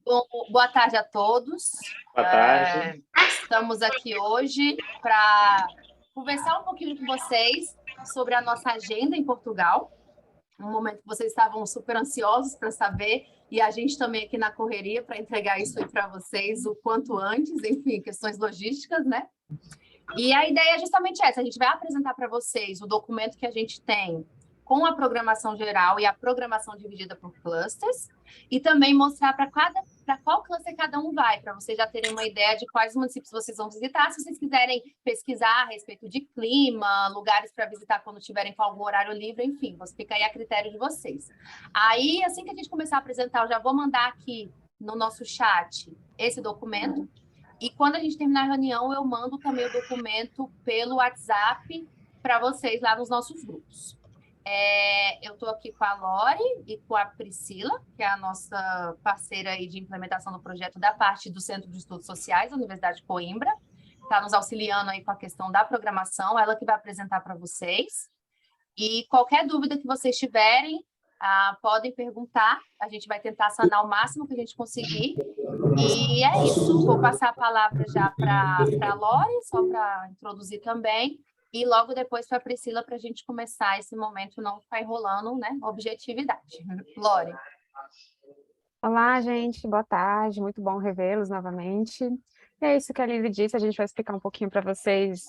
Bom, boa tarde a todos. Boa tarde. Estamos aqui hoje para conversar um pouquinho com vocês sobre a nossa agenda em Portugal. Um momento que vocês estavam super ansiosos para saber, e a gente também aqui na correria para entregar isso aí para vocês o quanto antes, enfim, questões logísticas, né? E a ideia é justamente essa: a gente vai apresentar para vocês o documento que a gente tem com a programação geral e a programação dividida por clusters, e também mostrar para qual cluster cada um vai, para vocês já terem uma ideia de quais municípios vocês vão visitar. Se vocês quiserem pesquisar a respeito de clima, lugares para visitar quando tiverem com algum horário livre, enfim, fica aí a critério de vocês. Aí, assim que a gente começar a apresentar, eu já vou mandar aqui no nosso chat esse documento, e quando a gente terminar a reunião, eu mando também o documento pelo WhatsApp para vocês lá nos nossos grupos. Eu estou aqui com a Lore e com a Priscila, que é a nossa parceira aí de implementação do projeto da parte do Centro de Estudos Sociais da Universidade de Coimbra. Está nos auxiliando aí com a questão da programação, ela que vai apresentar para vocês. E qualquer dúvida que vocês tiverem, podem perguntar, a gente vai tentar sanar o máximo que a gente conseguir. E é isso, vou passar a palavra já para a Lore, só para introduzir também, e logo depois para a Priscila, para a gente começar esse momento, não ficar enrolando, né? Objetividade. Lore. Olá, gente, boa tarde, muito bom revê-los novamente. E é isso que a Lívia disse, a gente vai explicar um pouquinho para vocês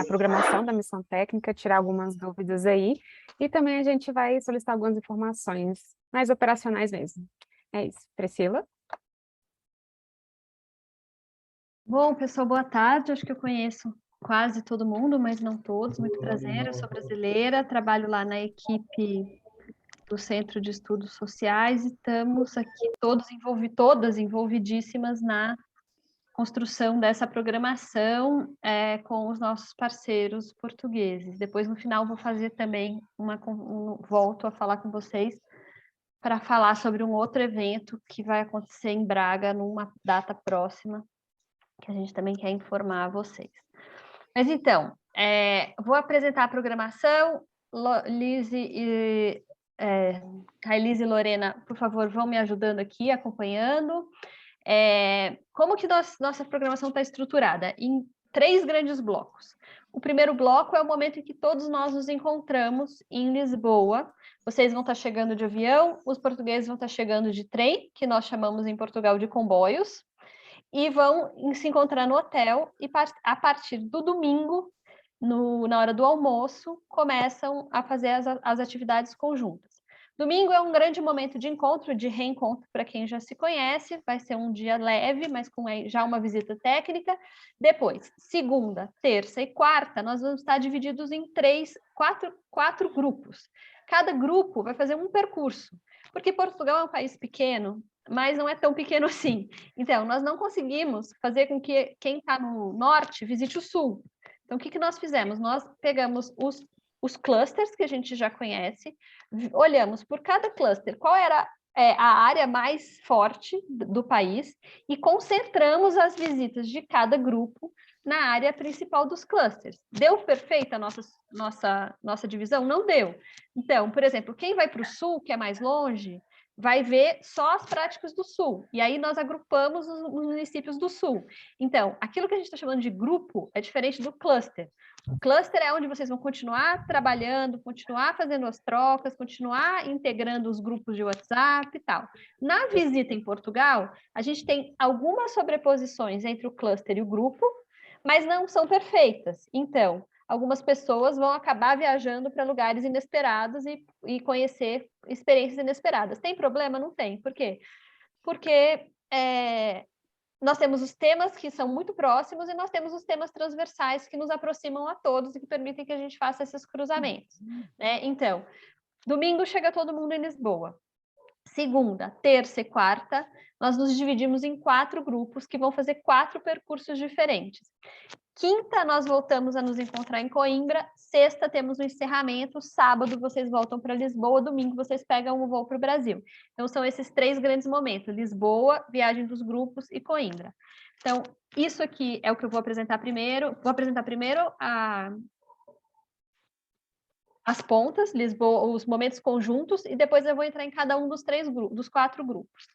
a programação da missão técnica, tirar algumas dúvidas aí, e também a gente vai solicitar algumas informações mais operacionais mesmo. É isso, Priscila? Bom, pessoal, boa tarde. Acho que eu conheço quase todo mundo, mas não todos. Muito prazer, eu sou brasileira, trabalho lá na equipe do Centro de Estudos Sociais e estamos aqui todas envolvidíssimas na construção dessa programação com os nossos parceiros portugueses. Depois, no final, vou fazer também volto a falar com vocês para falar sobre um outro evento que vai acontecer em Braga numa data próxima, que a gente também quer informar a vocês. Mas então, vou apresentar a programação. A Elise e Lorena, por favor, vão me ajudando aqui, acompanhando. Como que nossa programação está estruturada? Em 3 grandes blocos. O primeiro bloco é o momento em que todos nós nos encontramos em Lisboa. Vocês vão estar chegando de avião, os portugueses vão estar chegando de trem, que nós chamamos em Portugal de comboios, e vão se encontrar no hotel, e a partir do domingo, na hora do almoço, começam a fazer as atividades conjuntas. Domingo é um grande momento de encontro, de reencontro para quem já se conhece, vai ser um dia leve, mas com já uma visita técnica. Depois, segunda, terça e quarta, nós vamos estar divididos em quatro grupos. Cada grupo vai fazer um percurso, porque Portugal é um país pequeno, mas não é tão pequeno assim. Então, nós não conseguimos fazer com que quem está no norte visite o sul. Então, o que nós fizemos? Nós pegamos os clusters que a gente já conhece, olhamos por cada cluster qual era a área mais forte do país e concentramos as visitas de cada grupo na área principal dos clusters. Deu perfeita a nossa divisão? Não deu. Então, por exemplo, quem vai para o sul, que é mais longe, vai ver só as práticas do Sul. E aí nós agrupamos os municípios do Sul. Então, aquilo que a gente está chamando de grupo é diferente do cluster. O cluster é onde vocês vão continuar trabalhando, continuar fazendo as trocas, continuar integrando os grupos de WhatsApp e tal. Na visita em Portugal, a gente tem algumas sobreposições entre o cluster e o grupo, mas não são perfeitas. Então, algumas pessoas vão acabar viajando para lugares inesperados e conhecer experiências inesperadas. Tem problema? Não tem. Por quê? Porque nós temos os temas que são muito próximos e nós temos os temas transversais que nos aproximam a todos e que permitem que a gente faça esses cruzamentos. Né? Então, domingo chega todo mundo em Lisboa. Segunda, terça e quarta, nós nos dividimos em 4 grupos que vão fazer 4 percursos diferentes. Quinta, nós voltamos a nos encontrar em Coimbra. Sexta, temos o encerramento. Sábado, vocês voltam para Lisboa. Domingo, vocês pegam o voo para o Brasil. Então, são esses 3 grandes momentos: Lisboa, viagem dos grupos e Coimbra. Então, isso aqui é o que eu vou apresentar primeiro. Vou apresentar primeiro as pontas, Lisboa, os momentos conjuntos, e depois eu vou entrar em cada um dos 4 grupos.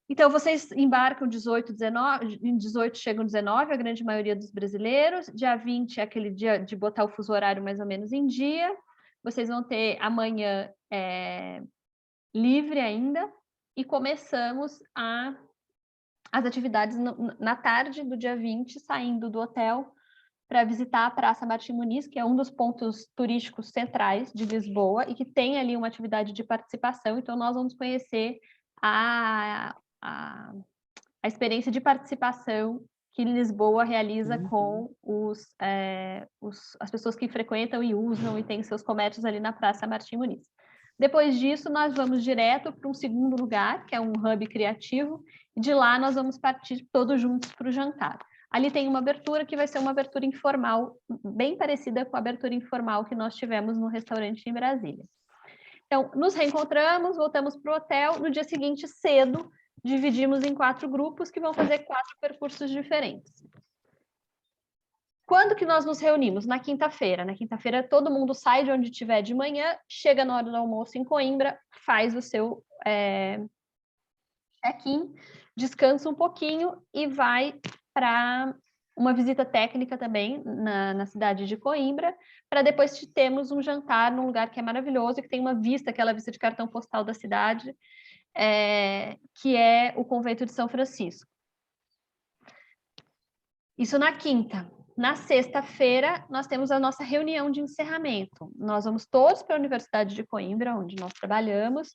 Então, vocês embarcam 18, 19, em 18 chegam 19, a grande maioria dos brasileiros, dia 20 é aquele dia de botar o fuso horário mais ou menos em dia, vocês vão ter amanhã livre ainda, e começamos as atividades na tarde do dia 20, saindo do hotel para visitar a Praça Martim Muniz, que é um dos pontos turísticos centrais de Lisboa e que tem ali uma atividade de participação. Então, nós vamos conhecer a experiência de participação que Lisboa realiza com as pessoas que frequentam e usam e têm seus comércios ali na Praça Martim Muniz. Depois disso, nós vamos direto para um segundo lugar, que é um hub criativo, e de lá nós vamos partir todos juntos para o jantar. Ali tem uma abertura que vai ser uma abertura informal, bem parecida com a abertura informal que nós tivemos no restaurante em Brasília. Então, nos reencontramos, voltamos para o hotel, no dia seguinte, cedo, dividimos em 4 grupos que vão fazer 4 percursos diferentes. Quando que nós nos reunimos? Na quinta-feira. Na quinta-feira, todo mundo sai de onde estiver de manhã, chega na hora do almoço em Coimbra, faz o seu check-in, descansa um pouquinho e vai para uma visita técnica também na cidade de Coimbra, para depois termos um jantar num lugar que é maravilhoso, que tem uma vista, aquela vista de cartão postal da cidade, que é o Convento de São Francisco. Isso na quinta. Na sexta-feira, nós temos a nossa reunião de encerramento. Nós vamos todos para a Universidade de Coimbra, onde nós trabalhamos.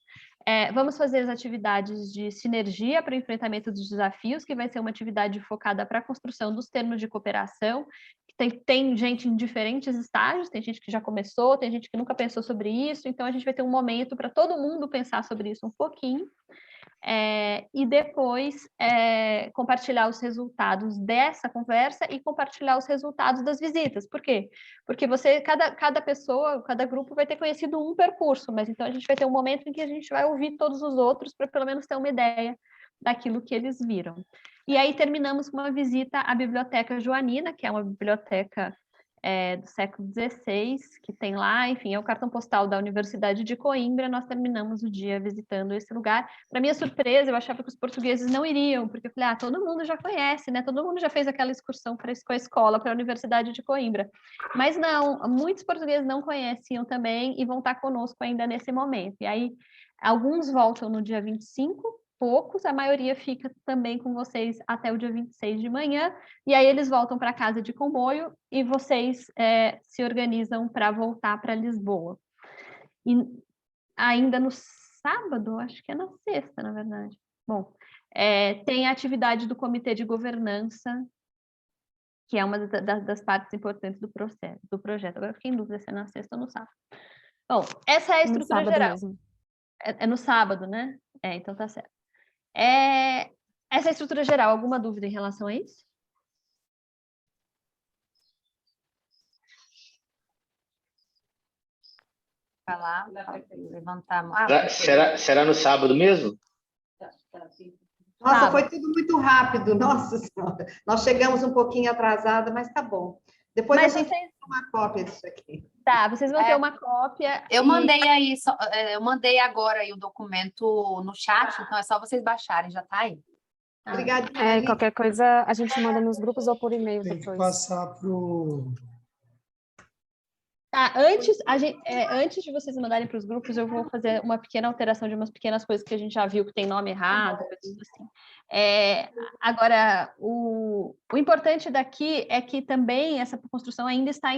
Vamos fazer as atividades de sinergia para o enfrentamento dos desafios, que vai ser uma atividade focada para a construção dos termos de cooperação. Tem gente em diferentes estágios, tem gente que já começou, tem gente que nunca pensou sobre isso, então a gente vai ter um momento para todo mundo pensar sobre isso um pouquinho. E depois compartilhar os resultados dessa conversa e compartilhar os resultados das visitas. Por quê? Porque cada pessoa, cada grupo vai ter conhecido um percurso, mas então a gente vai ter um momento em que a gente vai ouvir todos os outros para pelo menos ter uma ideia daquilo que eles viram. E aí terminamos com uma visita à Biblioteca Joanina, que é uma biblioteca do século XVI, que tem lá, enfim, é o cartão postal da Universidade de Coimbra. Nós terminamos o dia visitando esse lugar. Para minha surpresa, eu achava que os portugueses não iriam, porque eu falei, todo mundo já conhece, né? Todo mundo já fez aquela excursão com a escola para a Universidade de Coimbra. Mas não, muitos portugueses não conheciam também e vão estar conosco ainda nesse momento. E aí, alguns voltam no dia 25, poucos, a maioria fica também com vocês até o dia 26 de manhã, e aí eles voltam para casa de comboio e vocês se organizam para voltar para Lisboa. E ainda no sábado, acho que é na sexta, na verdade. Bom, tem a atividade do Comitê de Governança, que é uma das partes importantes do projeto. Agora eu fiquei em dúvida se é na sexta ou no sábado. Bom, essa é a estrutura geral. Mesmo. É no sábado, né? Então tá certo. Essa é a estrutura geral. Alguma dúvida em relação a isso? Falar, levantar a mão. Será no sábado mesmo? Nossa, foi tudo muito rápido. Nossa Senhora. Nós chegamos um pouquinho atrasada, mas tá bom. Depois a gente tem uma cópia disso aqui. Tá, vocês vão ter uma cópia. Eu mandei agora aí o documento no chat, então é só vocês baixarem, já tá aí. Obrigada. Qualquer coisa a gente manda nos grupos ou por e-mail Tem depois. que passar pro... Tá, antes de vocês mandarem para os grupos, eu vou fazer uma pequena alteração de umas pequenas coisas que a gente já viu que tem nome errado, coisas assim. Agora, o importante daqui é que também essa construção ainda está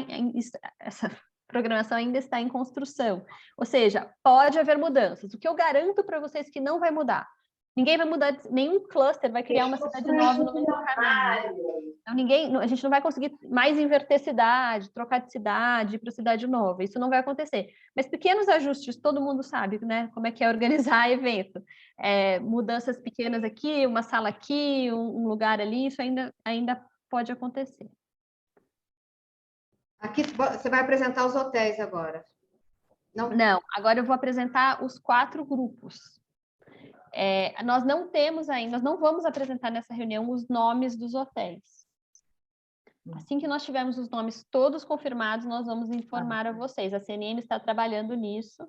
essa programação ainda está em construção. Ou seja, pode haver mudanças. O que eu garanto para vocês que não vai mudar. Ninguém vai mudar, nenhum cluster vai criar uma cidade nova no meio do caminho. Então, a gente não vai conseguir mais inverter cidade, trocar de cidade para cidade nova. Isso não vai acontecer. Mas pequenos ajustes, todo mundo sabe, né? Como é que é organizar evento. Mudanças pequenas aqui, uma sala aqui, um lugar ali, isso ainda pode acontecer. Aqui você vai apresentar os hotéis agora. Não, agora eu vou apresentar os 4 grupos. Nós não temos ainda, nós não vamos apresentar nessa reunião os nomes dos hotéis. Assim que nós tivermos os nomes todos confirmados, nós vamos informar a vocês. A CNN está trabalhando nisso,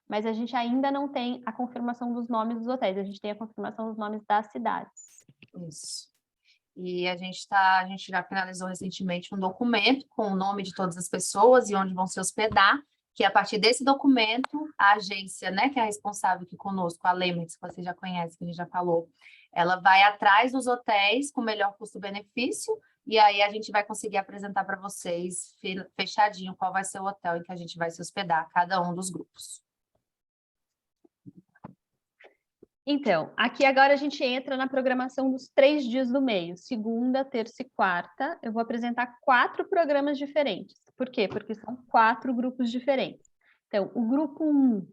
mas a gente ainda não tem a confirmação dos nomes dos hotéis, a gente tem a confirmação dos nomes das cidades. Isso. E a gente já finalizou recentemente um documento com o nome de todas as pessoas e onde vão se hospedar, que a partir desse documento, a agência, né, que é a responsável aqui conosco, a Lemets, que você já conhece, que a gente já falou, ela vai atrás dos hotéis com melhor custo-benefício, e aí a gente vai conseguir apresentar para vocês fechadinho qual vai ser o hotel em que a gente vai se hospedar, cada um dos grupos. Então, aqui agora a gente entra na programação dos 3 dias do meio, segunda, terça e quarta. Eu vou apresentar 4 programas diferentes. Por quê? Porque são 4 grupos diferentes. Então, o grupo 1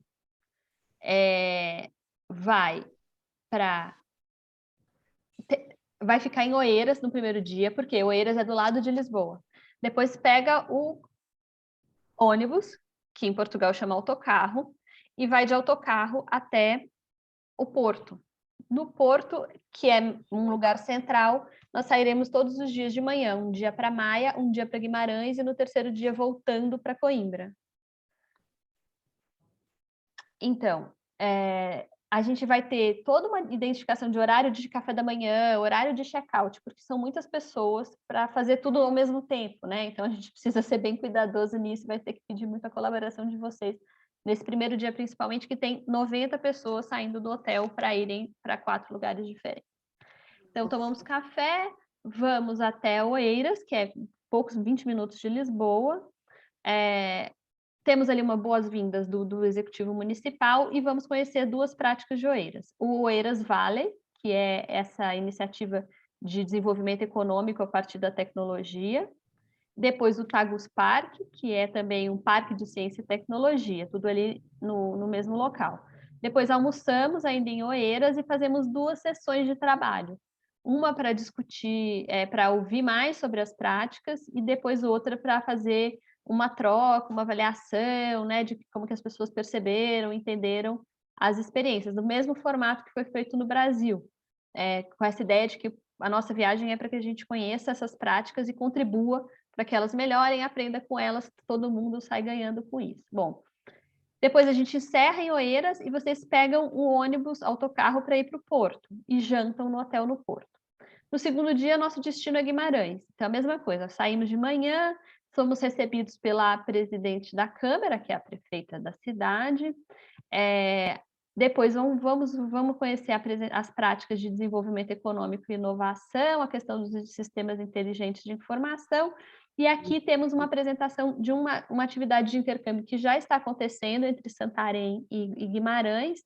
vai ficar em Oeiras no primeiro dia, porque Oeiras é do lado de Lisboa. Depois pega o ônibus, que em Portugal chama autocarro, e vai de autocarro até o Porto. No Porto, que é um lugar central, nós sairemos todos os dias de manhã, um dia para Maia, um dia para Guimarães e no terceiro dia voltando para Coimbra. Então, a gente vai ter toda uma identificação de horário de café da manhã, horário de check-out, porque são muitas pessoas para fazer tudo ao mesmo tempo, né? Então, a gente precisa ser bem cuidadoso nisso, vai ter que pedir muita colaboração de vocês. Nesse primeiro dia, principalmente, que tem 90 pessoas saindo do hotel para irem para 4 lugares diferentes. Então, tomamos café, vamos até Oeiras, que é poucos 20 minutos de Lisboa. Temos ali uma boas-vindas do Executivo Municipal e vamos conhecer 2 práticas de Oeiras. O Oeiras Valley, que é essa iniciativa de desenvolvimento econômico a partir da tecnologia. Depois o Tagus Park, que é também um parque de ciência e tecnologia, tudo ali no mesmo local. Depois almoçamos ainda em Oeiras e fazemos 2 sessões de trabalho. Uma para discutir, para ouvir mais sobre as práticas e depois outra para fazer uma troca, uma avaliação, né, de como que as pessoas perceberam, entenderam as experiências, no mesmo formato que foi feito no Brasil, com essa ideia de que a nossa viagem é para que a gente conheça essas práticas e contribua para que elas melhorem, aprenda com elas, todo mundo sai ganhando com isso. Bom, depois a gente encerra em Oeiras e vocês pegam um ônibus, autocarro para ir para o Porto e jantam no hotel no Porto. No segundo dia, nosso destino é Guimarães. Então, a mesma coisa, saímos de manhã, somos recebidos pela presidente da Câmara, que é a prefeita da cidade. Depois vamos conhecer as práticas de desenvolvimento econômico e inovação, a questão dos sistemas inteligentes de informação. E aqui temos uma apresentação de uma atividade de intercâmbio que já está acontecendo entre Santarém e Guimarães,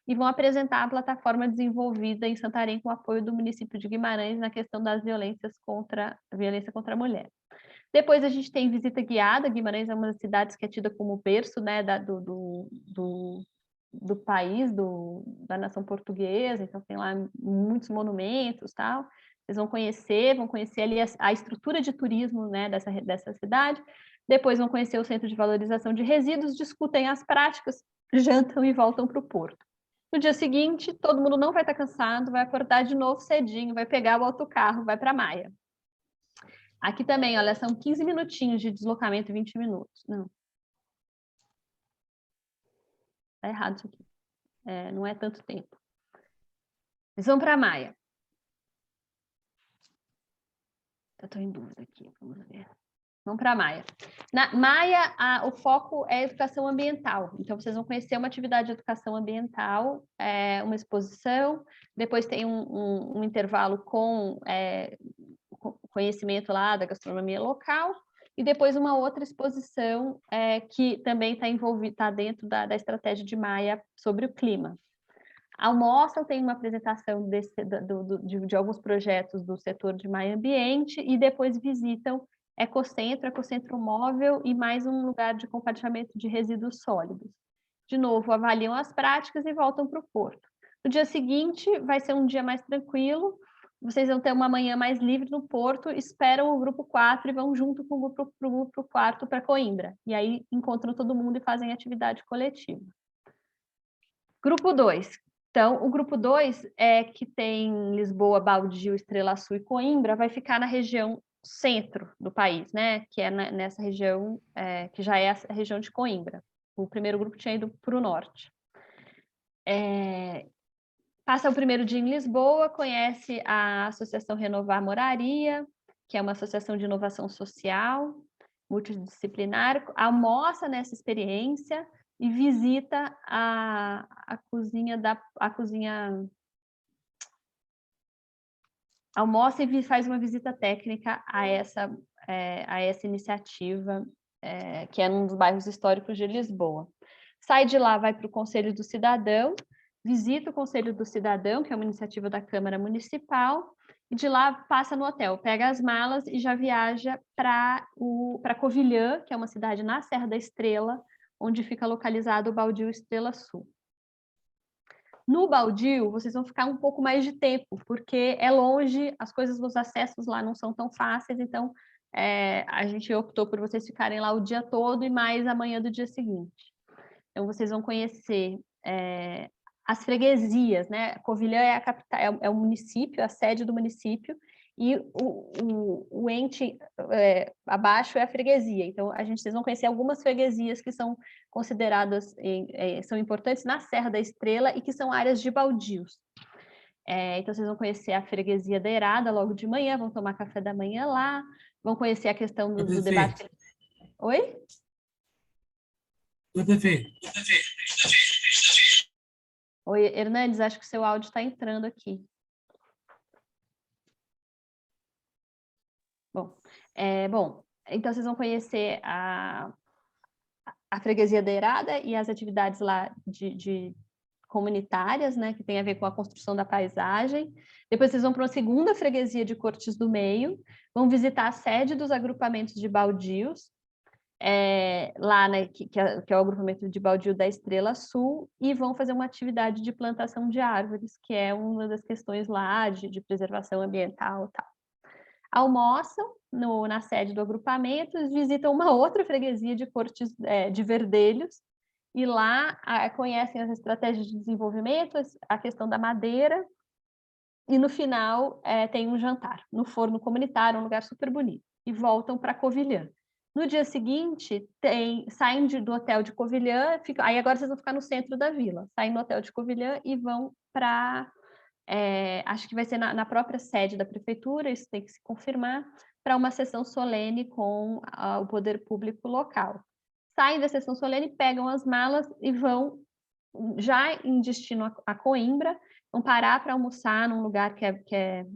e vão apresentar a plataforma desenvolvida em Santarém com o apoio do município de Guimarães na questão das violência contra a mulher. Depois a gente tem visita guiada. Guimarães é uma das cidades que é tida como berço, né, do país, da nação portuguesa, então tem lá muitos monumentos, tal. Vocês vão conhecer ali a estrutura de turismo, né, dessa cidade. Depois vão conhecer o Centro de Valorização de Resíduos, discutem as práticas, jantam e voltam para o Porto. No dia seguinte, todo mundo não vai estar cansado, vai acordar de novo cedinho, vai pegar o autocarro, vai para Maia. Aqui também, olha, são 15 minutinhos de deslocamento, 20 minutos. Não. Está errado isso aqui. Não é tanto tempo. Eles vão para Maia. Eu estou em dúvida aqui, vamos ver. Vamos para Maia. Na Maia, o foco é educação ambiental. Então, vocês vão conhecer uma atividade de educação ambiental, uma exposição, depois tem um intervalo com conhecimento lá da gastronomia local, e depois uma outra exposição que também está dentro da estratégia de Maia sobre o clima. Almoçam, tem uma apresentação de alguns projetos do setor de Maia Ambiente, e depois visitam Ecocentro móvel e mais um lugar de compartilhamento de resíduos sólidos. De novo, avaliam as práticas e voltam para o Porto. No dia seguinte, vai ser um dia mais tranquilo, vocês vão ter uma manhã mais livre no Porto, esperam o grupo 4 e vão junto com o grupo 4 para Coimbra. E aí encontram todo mundo e fazem atividade coletiva. Grupo 2. Então, o grupo 2 que tem Lisboa, Baldio, Estrela Sul e Coimbra, vai ficar na região centro do país, né? Que é nessa região, que já é a região de Coimbra. O primeiro grupo tinha ido para o norte. Passa o primeiro dia em Lisboa, conhece a Associação Renovar Moraria, que é uma associação de inovação social, multidisciplinar, almoça nessa experiência e visita a cozinha almoça e faz uma visita técnica a essa iniciativa, que é num dos bairros históricos de Lisboa. Sai de lá, vai para o Conselho do Cidadão, visita o Conselho do Cidadão, que é uma iniciativa da Câmara Municipal, e de lá passa no hotel, pega as malas e já viaja para Covilhã, que é uma cidade na Serra da Estrela, onde fica localizado o Baldio Estrela Sul. No Baldio, vocês vão ficar um pouco mais de tempo, porque é longe, as coisas, os acessos lá não são tão fáceis, então a gente optou por vocês ficarem lá o dia todo e mais amanhã do dia seguinte. Então, vocês vão conhecer as freguesias, né? Covilhã é a capital, é o município, a sede do município, e o ente abaixo é a freguesia. Então, vocês vão conhecer algumas freguesias que são consideradas, são importantes na Serra da Estrela e que são áreas de baldios. Então, vocês vão conhecer a freguesia da Eirada logo de manhã, vão tomar café da manhã lá, vão conhecer a questão do debate. Oi? Oi, Hernandes, acho que o seu áudio está entrando aqui. Bom, então vocês vão conhecer a freguesia da Eirada e as atividades lá de comunitárias, né, que tem a ver com a construção da paisagem. Depois vocês vão para uma segunda freguesia de Cortes do Meio, vão visitar a sede dos agrupamentos de baldios, lá, né, que é o agrupamento de baldio da Estrela Sul, e vão fazer uma atividade de plantação de árvores, que é uma das questões lá de preservação ambiental e tal. Almoçam na sede do agrupamento, visitam uma outra freguesia de Cortes de Verdelhos, e lá conhecem as estratégias de desenvolvimento, a questão da madeira, e no final tem um jantar no forno comunitário, um lugar super bonito, e voltam para Covilhã. No dia seguinte, saem do hotel de Covilhã, aí agora vocês vão ficar no centro da vila, saem do hotel de Covilhã e vão para... acho que vai ser na própria sede da prefeitura, isso tem que se confirmar, para uma sessão solene com o poder público local. Saem da sessão solene, pegam as malas e vão, já em destino a Coimbra, vão parar para almoçar num lugar que é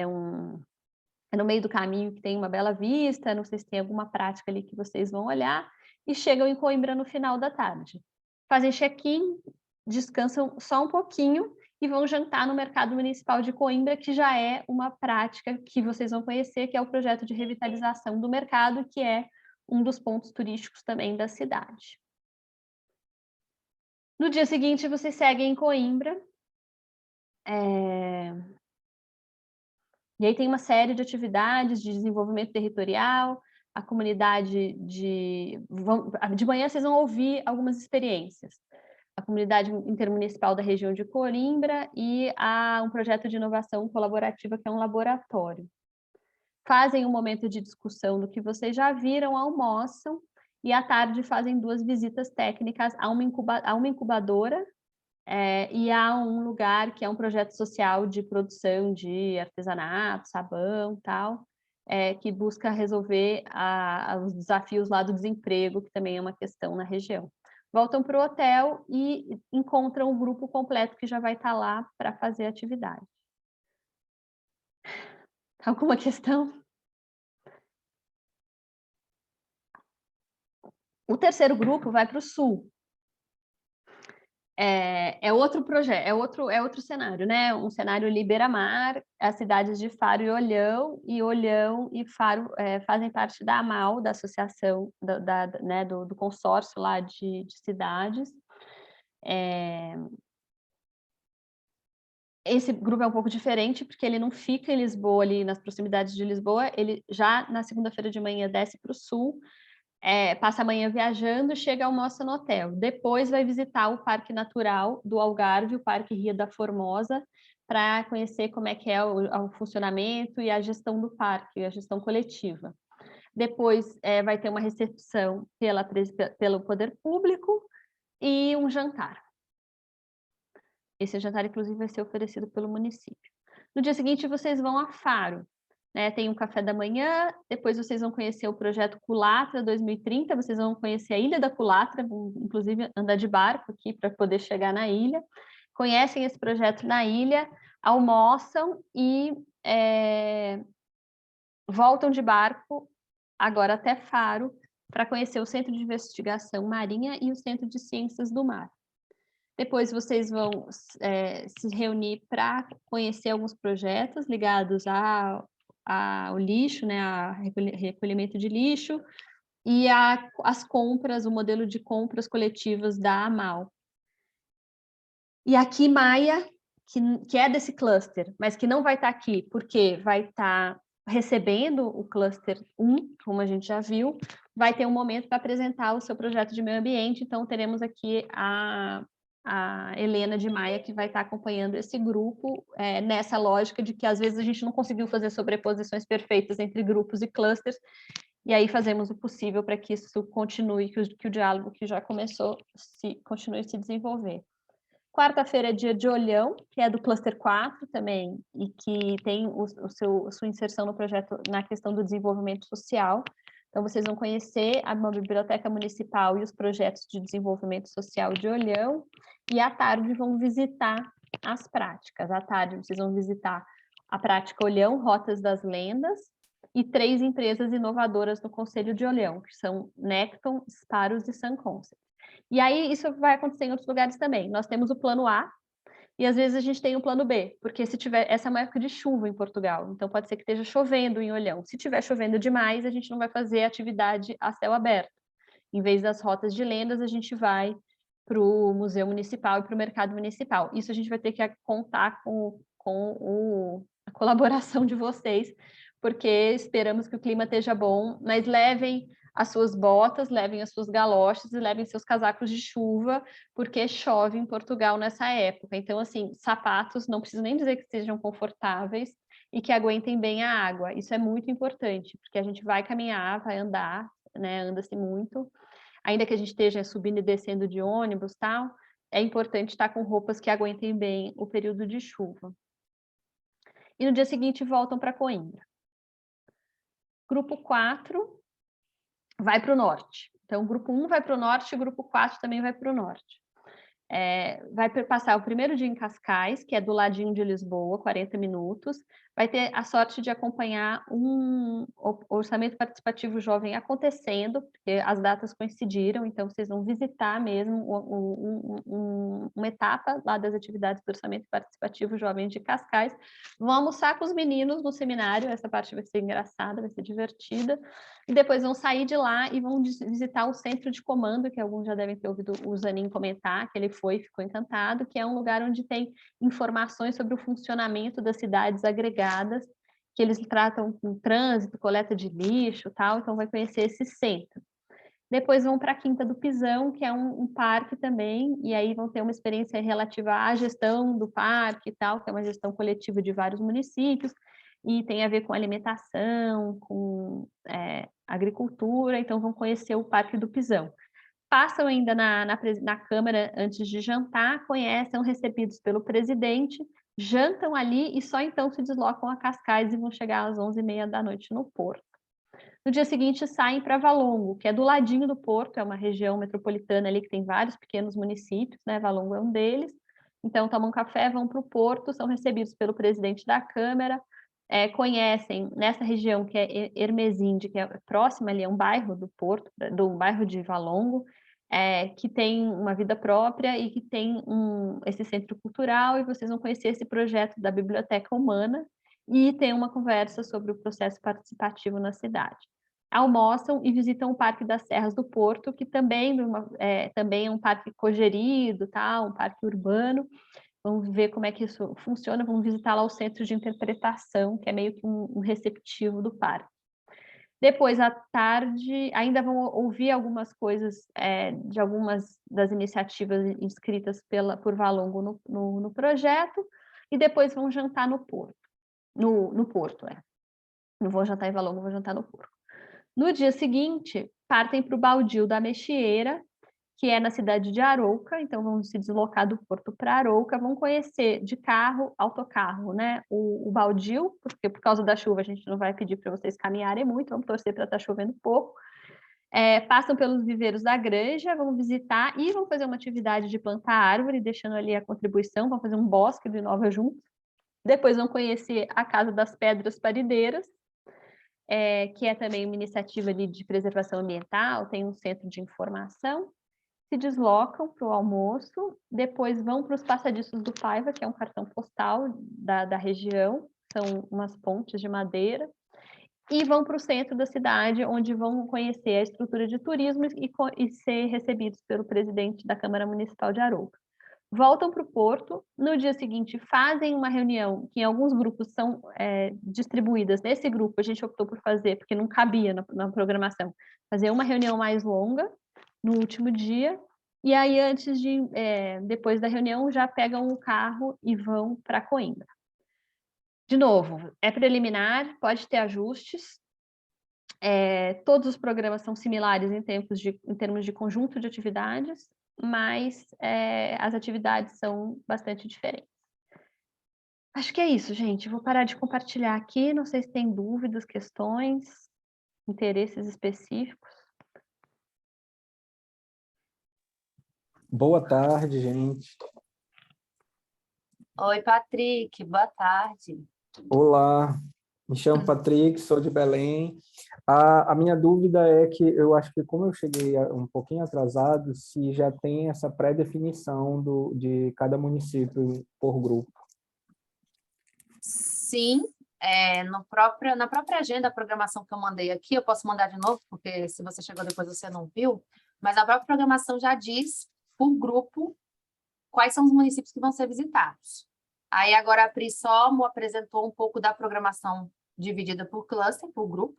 no meio do caminho, que tem uma bela vista, não sei se tem alguma prática ali que vocês vão olhar, e chegam em Coimbra no final da tarde. Fazem check-in, descansam só um pouquinho, e vão jantar no Mercado Municipal de Coimbra, que já é uma prática que vocês vão conhecer, que é o projeto de revitalização do mercado, que é um dos pontos turísticos também da cidade. No dia seguinte, vocês seguem em Coimbra. E aí tem uma série de atividades de desenvolvimento territorial, a comunidade de manhã vocês vão ouvir algumas experiências. A comunidade intermunicipal da região de Coimbra e um projeto de inovação colaborativa, que é um laboratório. Fazem um momento de discussão do que vocês já viram, almoçam, e à tarde fazem 2 visitas técnicas a uma incubadora e a um lugar que é um projeto social de produção de artesanato, sabão, tal, que busca resolver os desafios lá do desemprego, que também é uma questão na região. Voltam para o hotel e encontram o grupo completo que já vai estar lá para fazer a atividade. Alguma questão? O terceiro grupo vai para o sul. É outro projeto, é outro cenário, né? Um cenário ali beira-mar, as cidades de Faro e Olhão e Faro fazem parte da AMAL, da associação, né, do consórcio lá de cidades. Esse grupo é um pouco diferente, porque ele não fica em Lisboa, ali nas proximidades de Lisboa, ele já na segunda-feira de manhã desce para o sul, passa a manhã viajando, chega, almoça no hotel. Depois vai visitar o Parque Natural do Algarve, o Parque Ria da Formosa, para conhecer como é que é o funcionamento e a gestão do parque, a gestão coletiva. Depois vai ter uma recepção pelo poder público e um jantar. Esse jantar, inclusive, vai ser oferecido pelo município. No dia seguinte, vocês vão a Faro, né? Tem um café da manhã, depois vocês vão conhecer o projeto Culatra 2030, vocês vão conhecer a Ilha da Culatra, vão, inclusive, andar de barco aqui para poder chegar na ilha. Conhecem esse projeto na ilha, almoçam e voltam de barco, agora até Faro, para conhecer o Centro de Investigação Marinha e o Centro de Ciências do Mar. Depois vocês vão se reunir para conhecer alguns projetos ligados ao lixo, né, a recolhimento de lixo, e as compras, o modelo de compras coletivas da AMAL. E aqui Maia, que é desse cluster, mas que não vai estar aqui, porque vai estar recebendo o cluster 1, como a gente já viu, vai ter um momento para apresentar o seu projeto de meio ambiente, então teremos aqui a Helena de Maia, que vai estar acompanhando esse grupo, nessa lógica de que às vezes a gente não conseguiu fazer sobreposições perfeitas entre grupos e clusters, e aí fazemos o possível para que isso continue, que o diálogo que já começou continue a se desenvolver. Quarta-feira é dia de Olhão, que é do Cluster 4 também, e que tem sua inserção no projeto na questão do desenvolvimento social. Então, vocês vão conhecer a Biblioteca Municipal e os projetos de desenvolvimento social de Olhão, e à tarde vão visitar as práticas. À tarde, vocês vão visitar a prática Olhão, Rotas das Lendas, e 3 empresas inovadoras no Conselho de Olhão, que são Necton, Sparos e Sunconcept. E aí, isso vai acontecer em outros lugares também. Nós temos o plano A, e às vezes a gente tem o plano B, porque se tiver, essa é uma época de chuva em Portugal, então pode ser que esteja chovendo em Olhão. Se estiver chovendo demais, a gente não vai fazer atividade a céu aberto. Em vez das rotas de lendas, a gente vai para o Museu Municipal e para o Mercado Municipal. Isso a gente vai ter que contar com a colaboração de vocês, porque esperamos que o clima esteja bom, mas levem as suas botas, levem as suas galochas e levem seus casacos de chuva, porque chove em Portugal nessa época. Então, assim, sapatos, não preciso nem dizer que sejam confortáveis e que aguentem bem a água. Isso é muito importante, porque a gente vai caminhar, vai andar, né? Anda-se muito. Ainda que a gente esteja subindo e descendo de ônibus, tal, é importante estar com roupas que aguentem bem o período de chuva. E no dia seguinte voltam para Coimbra. Grupo 4 vai para o norte. Então, o grupo 1 vai para o norte e o grupo 4 também vai para o norte. Vai passar o primeiro dia em Cascais, que é do ladinho de Lisboa, 40 minutos. Vai ter a sorte de acompanhar um orçamento participativo jovem acontecendo, porque as datas coincidiram, então vocês vão visitar mesmo uma etapa lá das atividades do orçamento participativo jovem de Cascais. Vão almoçar com os meninos no seminário, essa parte vai ser engraçada, vai ser divertida, e depois vão sair de lá e vão visitar o centro de comando, que alguns já devem ter ouvido o Zanin comentar, que ele ficou encantado, que é um lugar onde tem informações sobre o funcionamento das cidades agregadas, que eles tratam com trânsito, coleta de lixo, tal, então vai conhecer esse centro. Depois vão para a Quinta do Pisão, que é um parque também, e aí vão ter uma experiência relativa à gestão do parque e tal, que é uma gestão coletiva de vários municípios, e tem a ver com alimentação, com agricultura, então vão conhecer o Parque do Pisão. Passam ainda na Câmara antes de jantar, são recebidos pelo presidente, jantam ali e só então se deslocam a Cascais e vão chegar às 11h30 da noite no Porto. No dia seguinte saem para Valongo, que é do ladinho do Porto, é uma região metropolitana ali que tem vários pequenos municípios, né? Valongo é um deles. Então tomam café, vão para o Porto, são recebidos pelo presidente da Câmara, conhecem nessa região que é Hermesinde, que é próxima ali, é um bairro do Porto, do bairro de Valongo, que tem uma vida própria e que tem esse centro cultural, e vocês vão conhecer esse projeto da Biblioteca Humana e tem uma conversa sobre o processo participativo na cidade. Almoçam e visitam o Parque das Serras do Porto, que também é um parque cogerido, um parque urbano. Vamos ver como é que isso funciona, vamos visitar lá o centro de interpretação, que é meio que um receptivo do parque. Depois, à tarde, ainda vão ouvir algumas coisas de algumas das iniciativas inscritas por Valongo no projeto, e depois vão jantar no Porto. No Porto, Não vou jantar em Valongo, vou jantar no Porto. No dia seguinte, partem para o Baldio da Mexieira, que é na cidade de Arouca, então vão se deslocar do Porto para Arouca, vão conhecer de carro, autocarro, né, o Baldio, porque por causa da chuva a gente não vai pedir para vocês caminharem muito, vamos torcer para estar chovendo pouco. Passam pelos viveiros da Granja, vão visitar e vão fazer uma atividade de plantar árvore, deixando ali a contribuição, vão fazer um bosque do Inova juntos. Depois vão conhecer a Casa das Pedras Parideiras, que é também uma iniciativa ali de preservação ambiental, tem um centro de informação. Se deslocam para o almoço, depois vão para os Passadiços do Paiva, que é um cartão postal da região, são umas pontes de madeira, e vão para o centro da cidade, onde vão conhecer a estrutura de turismo e ser recebidos pelo presidente da Câmara Municipal de Arouca. Voltam para o Porto, no dia seguinte fazem uma reunião, que em alguns grupos são distribuídas. Nesse grupo a gente optou por fazer, porque não cabia na programação, fazer uma reunião mais longa, no último dia, e aí depois da reunião já pegam o carro e vão para Coimbra. De novo, é preliminar, pode ter ajustes, todos os programas são similares em termos de conjunto de atividades, mas as atividades são bastante diferentes. Acho que é isso, gente. Vou parar de compartilhar aqui, não sei se tem dúvidas, questões, interesses específicos. Boa tarde, gente. Oi, Patrick, boa tarde. Olá, me chamo Patrick, sou de Belém. A minha dúvida é que eu acho que como eu cheguei um pouquinho atrasado, se já tem essa pré-definição de cada município por grupo. Sim, na própria agenda, a programação que eu mandei aqui, eu posso mandar de novo, porque se você chegou depois você não viu, mas a própria programação já diz, por grupo, quais são os municípios que vão ser visitados. Aí agora a Pri só apresentou um pouco da programação dividida por cluster, por grupo,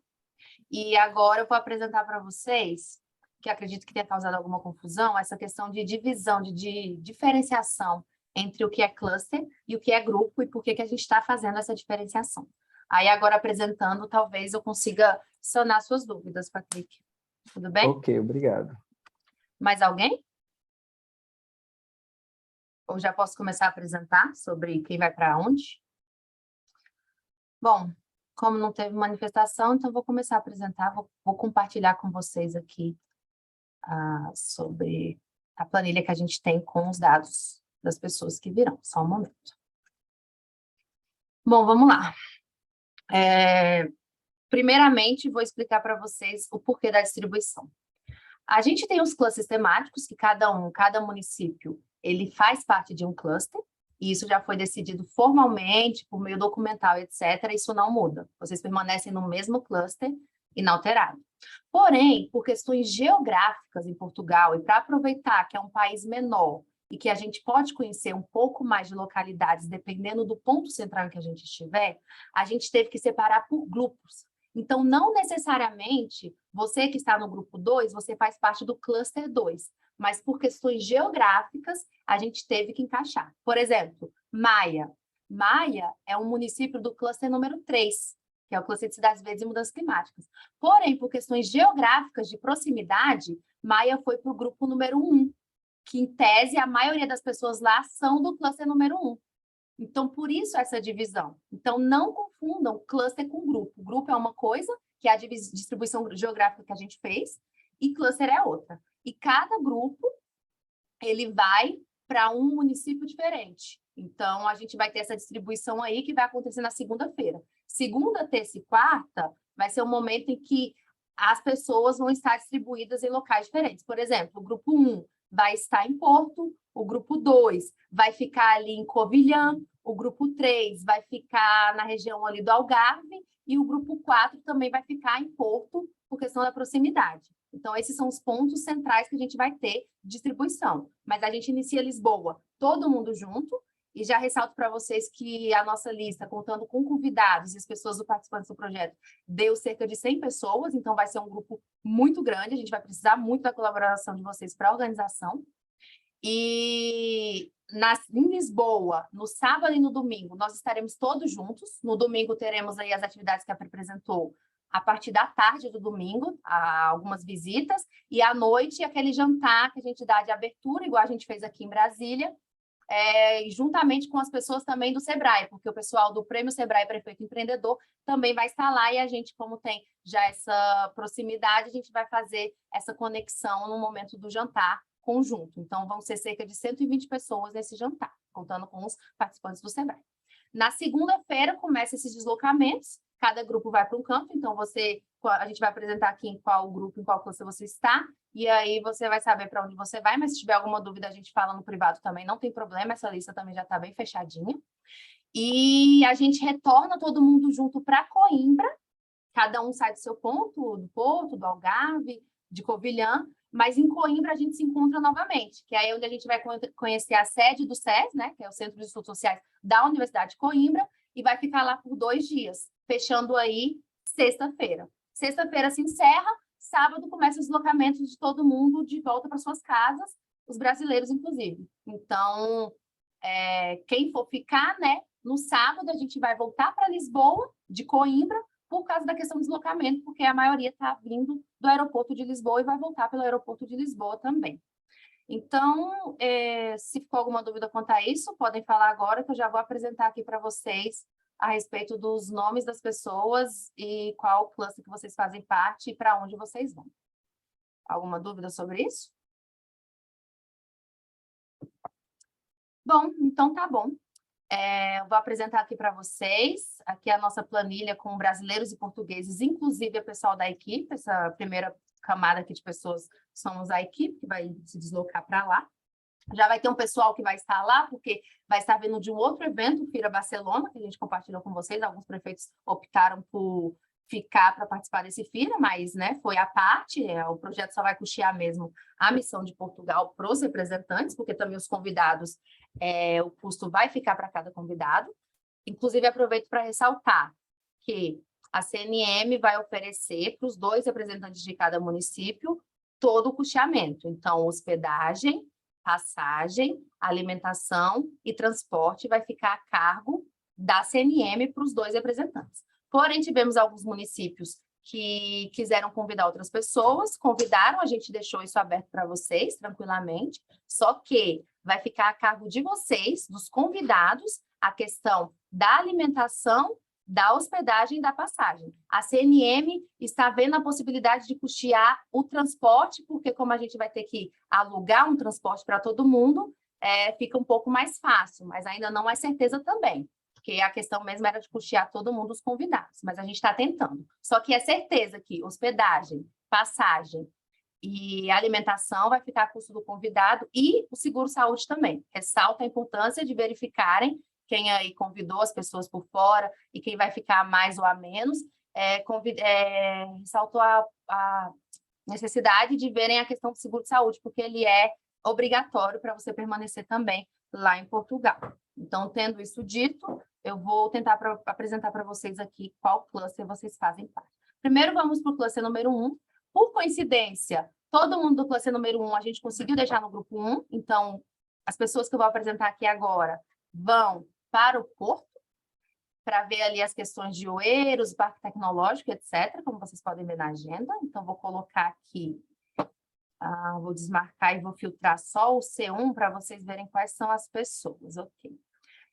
e agora eu vou apresentar para vocês, que acredito que tenha causado alguma confusão, essa questão de divisão, de diferenciação entre o que é cluster e o que é grupo e por que a gente está fazendo essa diferenciação. Aí agora apresentando, talvez eu consiga sanar suas dúvidas, Patrick. Tudo bem? Ok, obrigado. Mais alguém? Ou já posso começar a apresentar sobre quem vai para onde? Bom, como não teve manifestação, então vou começar a apresentar, vou compartilhar com vocês aqui sobre a planilha que a gente tem com os dados das pessoas que virão. Só um momento. Bom, vamos lá. Primeiramente, vou explicar para vocês o porquê da distribuição. A gente tem os clusters temáticos, que cada município, ele faz parte de um cluster, e isso já foi decidido formalmente, por meio documental, etc. Isso não muda. Vocês permanecem no mesmo cluster, inalterado. Porém, por questões geográficas em Portugal, e para aproveitar que é um país menor, e que a gente pode conhecer um pouco mais de localidades, dependendo do ponto central em que a gente estiver, a gente teve que separar por grupos. Então, não necessariamente, você que está no grupo 2, você faz parte do cluster 2, mas por questões geográficas, a gente teve que encaixar. Por exemplo, Maia. Maia é um município do cluster número 3, que é o cluster de cidades verdes e mudanças climáticas. Porém, por questões geográficas de proximidade, Maia foi para o grupo número 1, que, em tese, a maioria das pessoas lá são do cluster número 1. Então, por isso essa divisão. Então, não confundam cluster com grupo. Grupo é uma coisa, que é a distribuição geográfica que a gente fez, e cluster é outra. E cada grupo, ele vai para um município diferente. Então, a gente vai ter essa distribuição aí que vai acontecer na segunda-feira. Segunda, terça e quarta vai ser o momento em que as pessoas vão estar distribuídas em locais diferentes. Por exemplo, o grupo 1 vai estar em Porto, o grupo 2 vai ficar ali em Covilhã, o grupo 3 vai ficar na região ali do Algarve e o grupo 4 também vai ficar em Porto, por questão da proximidade. Então, esses são os pontos centrais que a gente vai ter de distribuição. Mas a gente inicia Lisboa, todo mundo junto, e já ressalto para vocês que a nossa lista, contando com convidados e as pessoas participantes do projeto, deu cerca de 100 pessoas, então vai ser um grupo muito grande, a gente vai precisar muito da colaboração de vocês para a organização. E Em Lisboa, no sábado e no domingo, nós estaremos todos juntos. No domingo teremos aí as atividades que a Pri apresentou a partir da tarde do domingo, algumas visitas, e à noite aquele jantar que a gente dá de abertura, igual a gente fez aqui em Brasília, juntamente com as pessoas também do Sebrae, porque o pessoal do Prêmio Sebrae Prefeito Empreendedor também vai estar lá, e a gente, como tem já essa proximidade, a gente vai fazer essa conexão no momento do jantar conjunto. Então, vão ser cerca de 120 pessoas nesse jantar, contando com os participantes do Sebrae. Na segunda-feira, começam esses deslocamentos, cada grupo vai para um canto, então a gente vai apresentar aqui em qual grupo, em qual cluster você está, e aí você vai saber para onde você vai, mas se tiver alguma dúvida, a gente fala no privado também, não tem problema, essa lista também já está bem fechadinha. E a gente retorna todo mundo junto para Coimbra, cada um sai do seu ponto, do Porto, do Algarve, de Covilhã, mas em Coimbra a gente se encontra novamente, que é onde a gente vai conhecer a sede do SES, né, que é o Centro de Estudos Sociais da Universidade de Coimbra, e vai ficar lá por 2 dias, fechando aí sexta-feira. Sexta-feira se encerra, sábado começa os deslocamentos de todo mundo de volta para suas casas, os brasileiros, inclusive. Então, quem for ficar, né, no sábado a gente vai voltar para Lisboa, de Coimbra, por causa da questão do deslocamento, porque a maioria está vindo do aeroporto de Lisboa e vai voltar pelo aeroporto de Lisboa também. Então, se ficou alguma dúvida quanto a isso, podem falar agora, que eu já vou apresentar aqui para vocês a respeito dos nomes das pessoas e qual cluster que vocês fazem parte e para onde vocês vão. Alguma dúvida sobre isso? Bom, então tá bom. Eu vou apresentar aqui para vocês, aqui a nossa planilha com brasileiros e portugueses, inclusive o pessoal da equipe, essa primeira camada aqui de pessoas somos a equipe que vai se deslocar para lá. Já vai ter um pessoal que vai estar lá, porque vai estar vindo de um outro evento, Fira Barcelona, que a gente compartilhou com vocês, alguns prefeitos optaram por ficar para participar desse FIRA, mas né, foi à parte, o projeto só vai custear mesmo a missão de Portugal para os representantes, porque também os convidados, o custo vai ficar para cada convidado. Inclusive, aproveito para ressaltar que a CNM vai oferecer para os 2 representantes de cada município todo o custeamento. Então, hospedagem, passagem, alimentação e transporte vai ficar a cargo da CNM para os 2 representantes. Porém, tivemos alguns municípios que quiseram convidar outras pessoas, convidaram, a gente deixou isso aberto para vocês, tranquilamente, só que vai ficar a cargo de vocês, dos convidados, a questão da alimentação, da hospedagem e da passagem. A CNM está vendo a possibilidade de custear o transporte, porque como a gente vai ter que alugar um transporte para todo mundo, fica um pouco mais fácil, mas ainda não é certeza também, porque a questão mesmo era de custear todo mundo, os convidados, mas a gente está tentando. Só que é certeza que hospedagem, passagem e alimentação vai ficar a custo do convidado e o seguro-saúde também. Ressalta a importância de verificarem quem aí convidou as pessoas por fora e quem vai ficar mais ou a menos, ressaltou a necessidade de verem a questão do seguro-saúde, porque ele é obrigatório para você permanecer também lá em Portugal. Então, tendo isso dito, eu vou tentar apresentar para vocês aqui qual cluster vocês fazem parte. Primeiro, vamos para o cluster número 1. Por coincidência, todo mundo do cluster número 1 a gente conseguiu deixar no grupo 1, então, as pessoas que eu vou apresentar aqui agora vão para o Porto, para ver ali as questões de Oeiros, Parque Tecnológico, etc., como vocês podem ver na agenda. Então, vou colocar aqui, vou desmarcar e vou filtrar só o C1 para vocês verem quais são as pessoas, ok?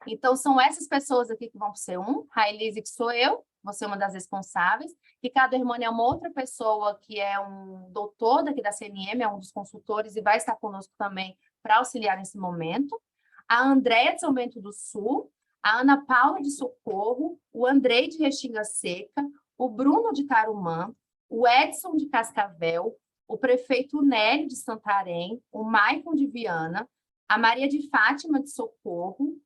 Então, são essas pessoas aqui que vão para o C1, Railise, que sou eu, vou ser uma das responsáveis. Ricardo Hermani é uma outra pessoa que é um doutor daqui da CNM, é um dos consultores e vai estar conosco também para auxiliar nesse momento. A Andréia de São Bento do Sul, a Ana Paula de Socorro, o Andrei de Restinga Seca, o Bruno de Tarumã, o Edson de Cascavel, o prefeito Nélio de Santarém, o Maicon de Viana, a Maria de Fátima de Socorro,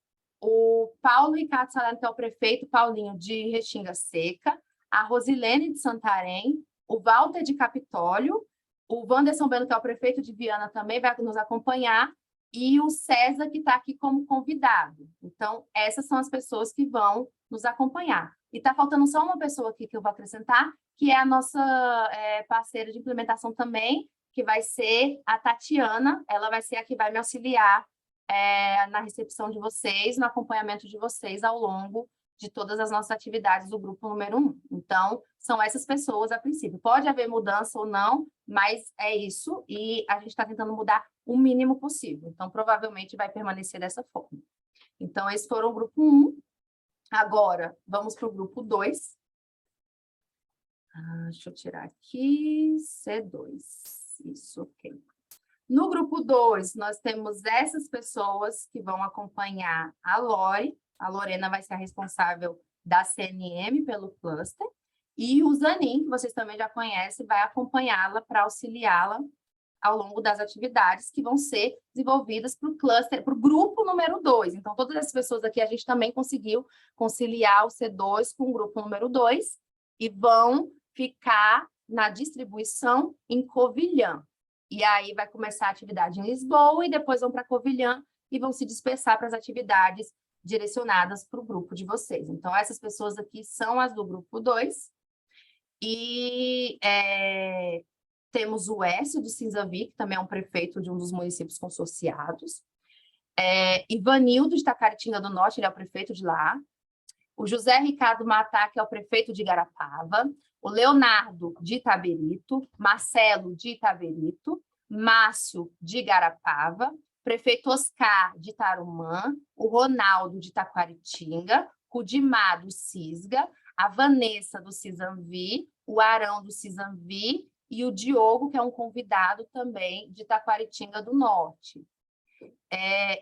o Paulo Ricardo Salano, que é o prefeito Paulinho de Restinga Seca, a Rosilene de Santarém, o Walter de Capitólio, o Wanderson Belo, que é o prefeito de Viana, também vai nos acompanhar, e o César, que está aqui como convidado. Então, essas são as pessoas que vão nos acompanhar. E está faltando só uma pessoa aqui que eu vou acrescentar, que é a nossa parceira de implementação também, que vai ser a Tatiana, ela vai ser a que vai me auxiliar na recepção de vocês, no acompanhamento de vocês ao longo de todas as nossas atividades do grupo número 1. Então, são essas pessoas a princípio. Pode haver mudança ou não, mas é isso, e a gente está tentando mudar o mínimo possível. Então, provavelmente vai permanecer dessa forma. Então, esse foi o grupo 1. Agora, vamos para o grupo 2. Deixa eu tirar aqui, C2. Isso, ok. No grupo 2, nós temos essas pessoas que vão acompanhar a Lore. A Lorena vai ser a responsável da CNM pelo cluster. E o Zanin, que vocês também já conhecem, vai acompanhá-la para auxiliá-la ao longo das atividades que vão ser desenvolvidas para o cluster, para o grupo número 2. Então, todas essas pessoas aqui, a gente também conseguiu conciliar o C2 com o grupo número 2 e vão ficar na distribuição em Covilhã. E aí vai começar a atividade em Lisboa e depois vão para Covilhã e vão se dispersar para as atividades direcionadas para o grupo de vocês. Então, essas pessoas aqui são as do grupo 2. E temos o Écio do Cinzanvi, que também é um prefeito de um dos municípios consorciados. Ivanildo de Taquaritinga do Norte, ele é o prefeito de lá. O José Ricardo Matá, que é o prefeito de Igarapava. O Leonardo de Itaberito. Marcelo de Itaberito. Márcio de Igarapava. Prefeito Oscar de Tarumã. O Ronaldo de Taquaritinga. O Dimar do Cisga. A Vanessa do Cinzanvi. O Arão do Cinzanvi. E o Diogo, que é um convidado também de Taquaritinga do Norte.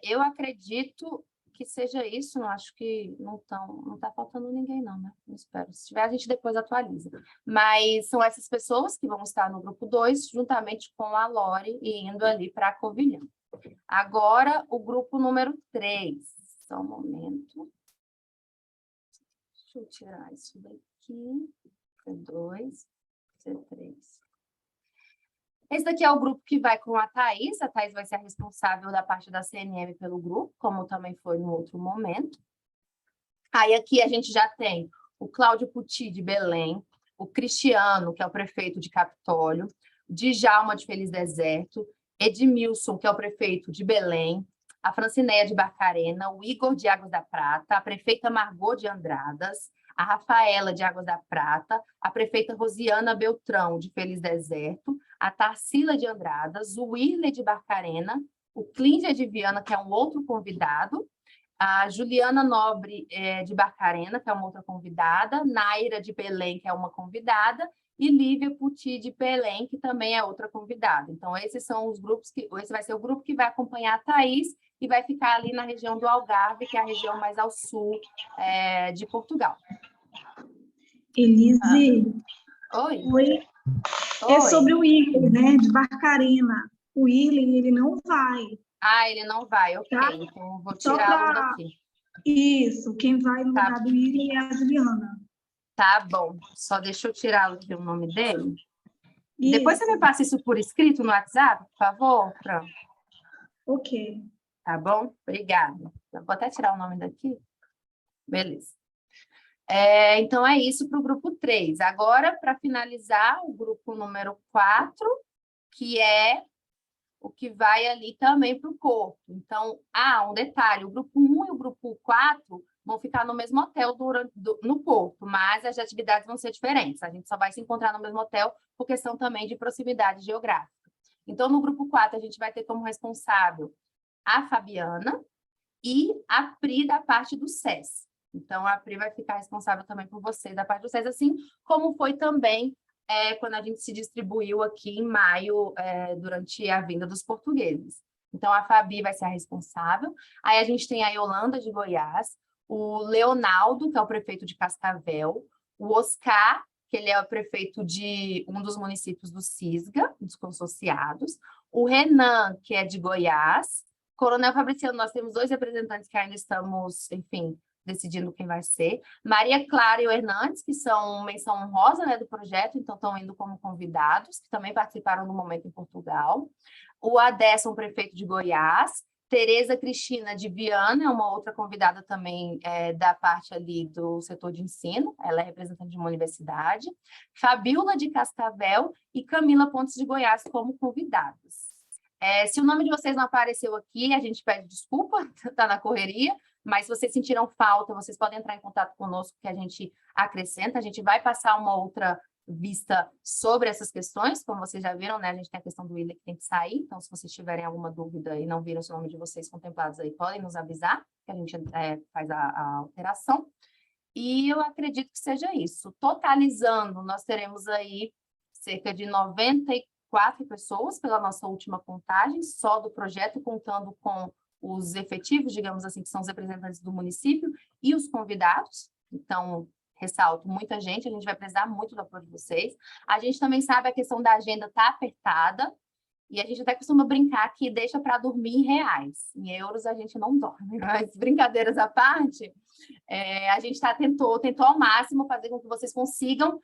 Eu acredito que seja isso, não acho que não está faltando ninguém não, né? Não espero. Se tiver, a gente depois atualiza. Mas são essas pessoas que vão estar no grupo 2, juntamente com a Lore, e indo ali para a Covilhã. Agora, o grupo número 3. Só um momento. Deixa eu tirar isso daqui. C2, C3. Esse daqui é o grupo que vai com a Thaís vai ser a responsável da parte da CNM pelo grupo, como também foi no outro momento. Aí aqui a gente já tem o Cláudio Puti, de Belém, o Cristiano, que é o prefeito de Capitólio, o Djalma, de Feliz Deserto, Edmilson, que é o prefeito de Belém, a Francineia de Barcarena, o Igor de Águas da Prata, a prefeita Margot de Andradas, a Rafaela de Águas da Prata, a prefeita Rosiana Beltrão, de Feliz Deserto, a Tarsila de Andradas, o Wirley de Barcarena, o Clíndia de Viana, que é um outro convidado, a Juliana Nobre de Barcarena, que é uma outra convidada, Naira de Belém, que é uma convidada, e Lívia Puti de Belém, que também é outra convidada. Então, esses são os grupos esse vai ser o grupo que vai acompanhar a Thaís e vai ficar ali na região do Algarve, que é a região mais ao sul de Portugal. Elise. Oi. Oi. É sobre o Wirley, né, de Barcarena. O Wirley, ele não vai. Ele não vai, ok. Tá? Então, vou tirá-lo daqui. Isso, quem vai no lugar do Wirley é a Juliana. Tá bom, só deixa eu tirá-lo aqui o nome dele. Isso. Depois você me passa isso por escrito no WhatsApp, por favor, Fran? Ok. Tá bom? Obrigada. Eu vou até tirar o nome daqui. Beleza. Então, é isso para o grupo 3. Agora, para finalizar, o grupo número 4, que é o que vai ali também para o Porto. Então, um detalhe, o grupo 1 e o grupo 4 vão ficar no mesmo hotel no Porto, mas as atividades vão ser diferentes. A gente só vai se encontrar no mesmo hotel por questão também de proximidade geográfica. Então, no grupo 4, a gente vai ter como responsável a Fabiana e a Pri da parte do SES. Então, a Pri vai ficar responsável também por vocês da parte do SES, assim como foi também quando a gente se distribuiu aqui em maio, durante a vinda dos portugueses. Então, a Fabi vai ser a responsável. Aí a gente tem a Yolanda de Goiás, o Leonardo, que é o prefeito de Cascavel, o Oscar, que ele é o prefeito de um dos municípios do Cisga, dos consorciados, o Renan, que é de Goiás, Coronel Fabriciano, nós temos 2 representantes que ainda estamos, enfim, decidindo quem vai ser. Maria Clara e o Hernandes, que são menção honrosa, né, do projeto, então estão indo como convidados, que também participaram do momento em Portugal. O Adesson, prefeito de Goiás. Tereza Cristina de Viana é uma outra convidada também da parte ali do setor de ensino, ela é representante de uma universidade. Fabiola de Cascavel e Camila Pontes de Goiás como convidadas. Se o nome de vocês não apareceu aqui, a gente pede desculpa, está na correria, mas se vocês sentiram falta, vocês podem entrar em contato conosco que a gente acrescenta, a gente vai passar uma outra vista sobre essas questões, como vocês já viram, né? A gente tem a questão do ILE que tem que sair, então se vocês tiverem alguma dúvida e não viram o nome de vocês contemplados aí, podem nos avisar, que a gente faz a alteração. E eu acredito que seja isso. Totalizando, nós teremos aí cerca de 94 pessoas pela nossa última contagem, só do projeto, contando com os efetivos, digamos assim, que são os representantes do município e os convidados. Então, ressalto, muita gente, a gente vai precisar muito do apoio de vocês. A gente também sabe a questão da agenda está apertada, e a gente até costuma brincar que deixa para dormir em reais. Em euros a gente não dorme, mas brincadeiras à parte, a gente tentou ao máximo fazer com que vocês consigam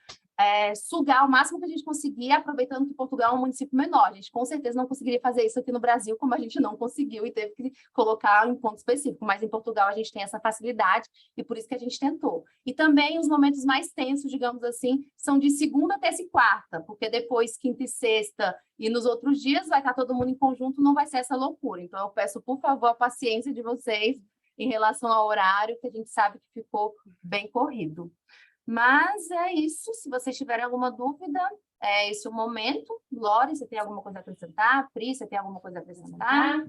sugar o máximo que a gente conseguir, aproveitando que Portugal é um município menor. A gente com certeza não conseguiria fazer isso aqui no Brasil, como a gente não conseguiu e teve que colocar em ponto específico, mas em Portugal a gente tem essa facilidade e por isso que a gente tentou. E também os momentos mais tensos, digamos assim, são de segunda, terça e quarta, porque depois quinta e sexta e nos outros dias vai estar todo mundo em conjunto, não vai ser essa loucura. Então eu peço, por favor, a paciência de vocês em relação ao horário, que a gente sabe que ficou bem corrido. Mas é isso, se vocês tiverem alguma dúvida, é esse o momento. Lore, você tem alguma coisa a acrescentar? Pri, você tem alguma coisa a acrescentar?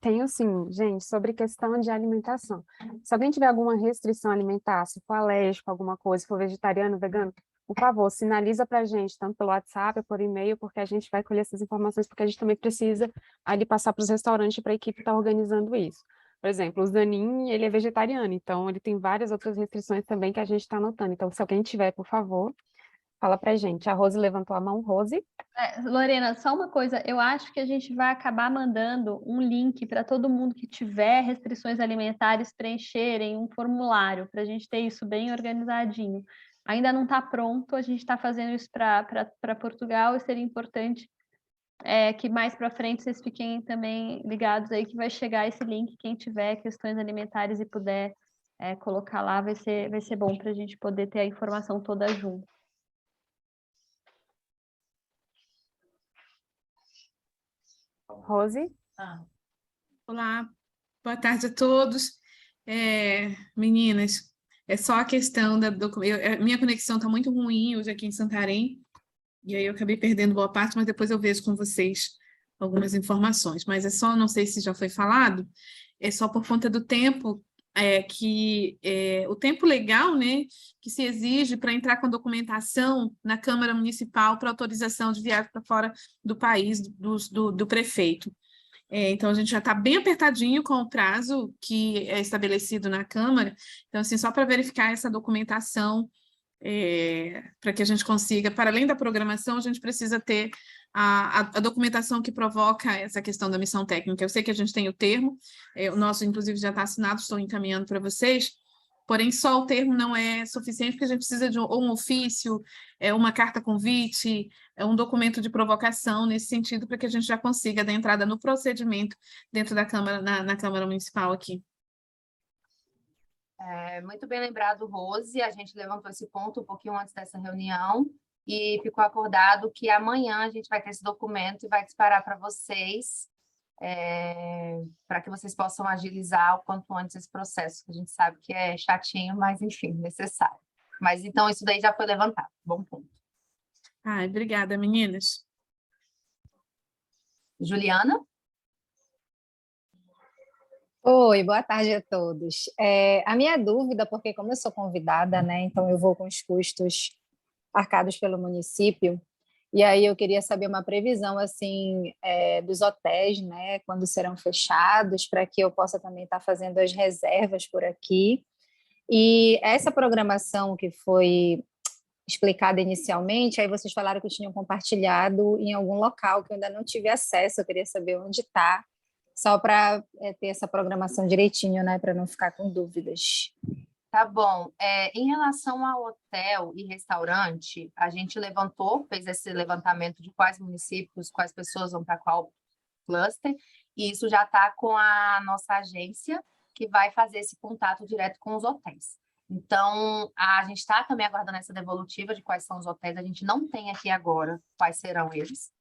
Tenho sim, gente, sobre questão de alimentação. Se alguém tiver alguma restrição alimentar, se for alérgico a alguma coisa, se for vegetariano, vegano, por favor, sinaliza para a gente, tanto pelo WhatsApp ou por e-mail, porque a gente vai colher essas informações, porque a gente também precisa ali passar para os restaurantes para a equipe estar organizando isso. Por exemplo, o Zanin, ele é vegetariano, então ele tem várias outras restrições também que a gente está anotando. Então, se alguém tiver, por favor, fala pra gente. A Rose levantou a mão. Rose? Lorena, só uma coisa. Eu acho que a gente vai acabar mandando um link para todo mundo que tiver restrições alimentares preencherem um formulário, para a gente ter isso bem organizadinho. Ainda não está pronto, a gente está fazendo isso para Portugal e seria importante que mais para frente vocês fiquem também ligados aí que vai chegar esse link. Quem tiver questões alimentares e puder colocar lá, vai ser bom para a gente poder ter a informação toda junto. Rose? Olá, boa tarde a todos. Meninas, é só a questão da minha conexão está muito ruim hoje aqui em Santarém, e aí eu acabei perdendo boa parte, mas depois eu vejo com vocês algumas informações. Mas é só, não sei se já foi falado, é só por conta do tempo, o tempo legal, né, que se exige para entrar com documentação na Câmara Municipal para autorização de viagem para fora do país do prefeito. Então, a gente já está bem apertadinho com o prazo que é estabelecido na Câmara. Então, assim, só para verificar essa documentação, para que a gente consiga, para além da programação, a gente precisa ter a documentação que provoca essa questão da missão técnica. Eu sei que a gente tem o termo, o nosso, inclusive, já está assinado, estou encaminhando para vocês, porém, só o termo não é suficiente, porque a gente precisa de um ofício, uma carta convite, um documento de provocação nesse sentido, para que a gente já consiga dar entrada no procedimento dentro da Câmara, na Câmara Municipal aqui. Muito bem lembrado, Rose. A gente levantou esse ponto um pouquinho antes dessa reunião e ficou acordado que amanhã a gente vai ter esse documento e vai disparar para vocês, para que vocês possam agilizar o quanto antes esse processo, que a gente sabe que é chatinho, mas, enfim, necessário. Mas, então, isso daí já foi levantado. Bom ponto. Obrigada, meninas. Juliana? Oi, boa tarde a todos. A minha dúvida, porque como eu sou convidada, né, então eu vou com os custos arcados pelo município, e aí eu queria saber uma previsão, assim, dos hotéis, né, quando serão fechados, para que eu possa também estar fazendo as reservas por aqui. E essa programação que foi explicada inicialmente, aí vocês falaram que tinham compartilhado em algum local que eu ainda não tive acesso, eu queria saber onde está, só para ter essa programação direitinho, né, para não ficar com dúvidas. Tá bom. Em relação ao hotel e restaurante, a gente fez esse levantamento de quais municípios, quais pessoas vão para qual cluster, e isso já está com a nossa agência, que vai fazer esse contato direto com os hotéis. Então, a gente está também aguardando essa devolutiva de quais são os hotéis, a gente não tem aqui agora quais serão eles,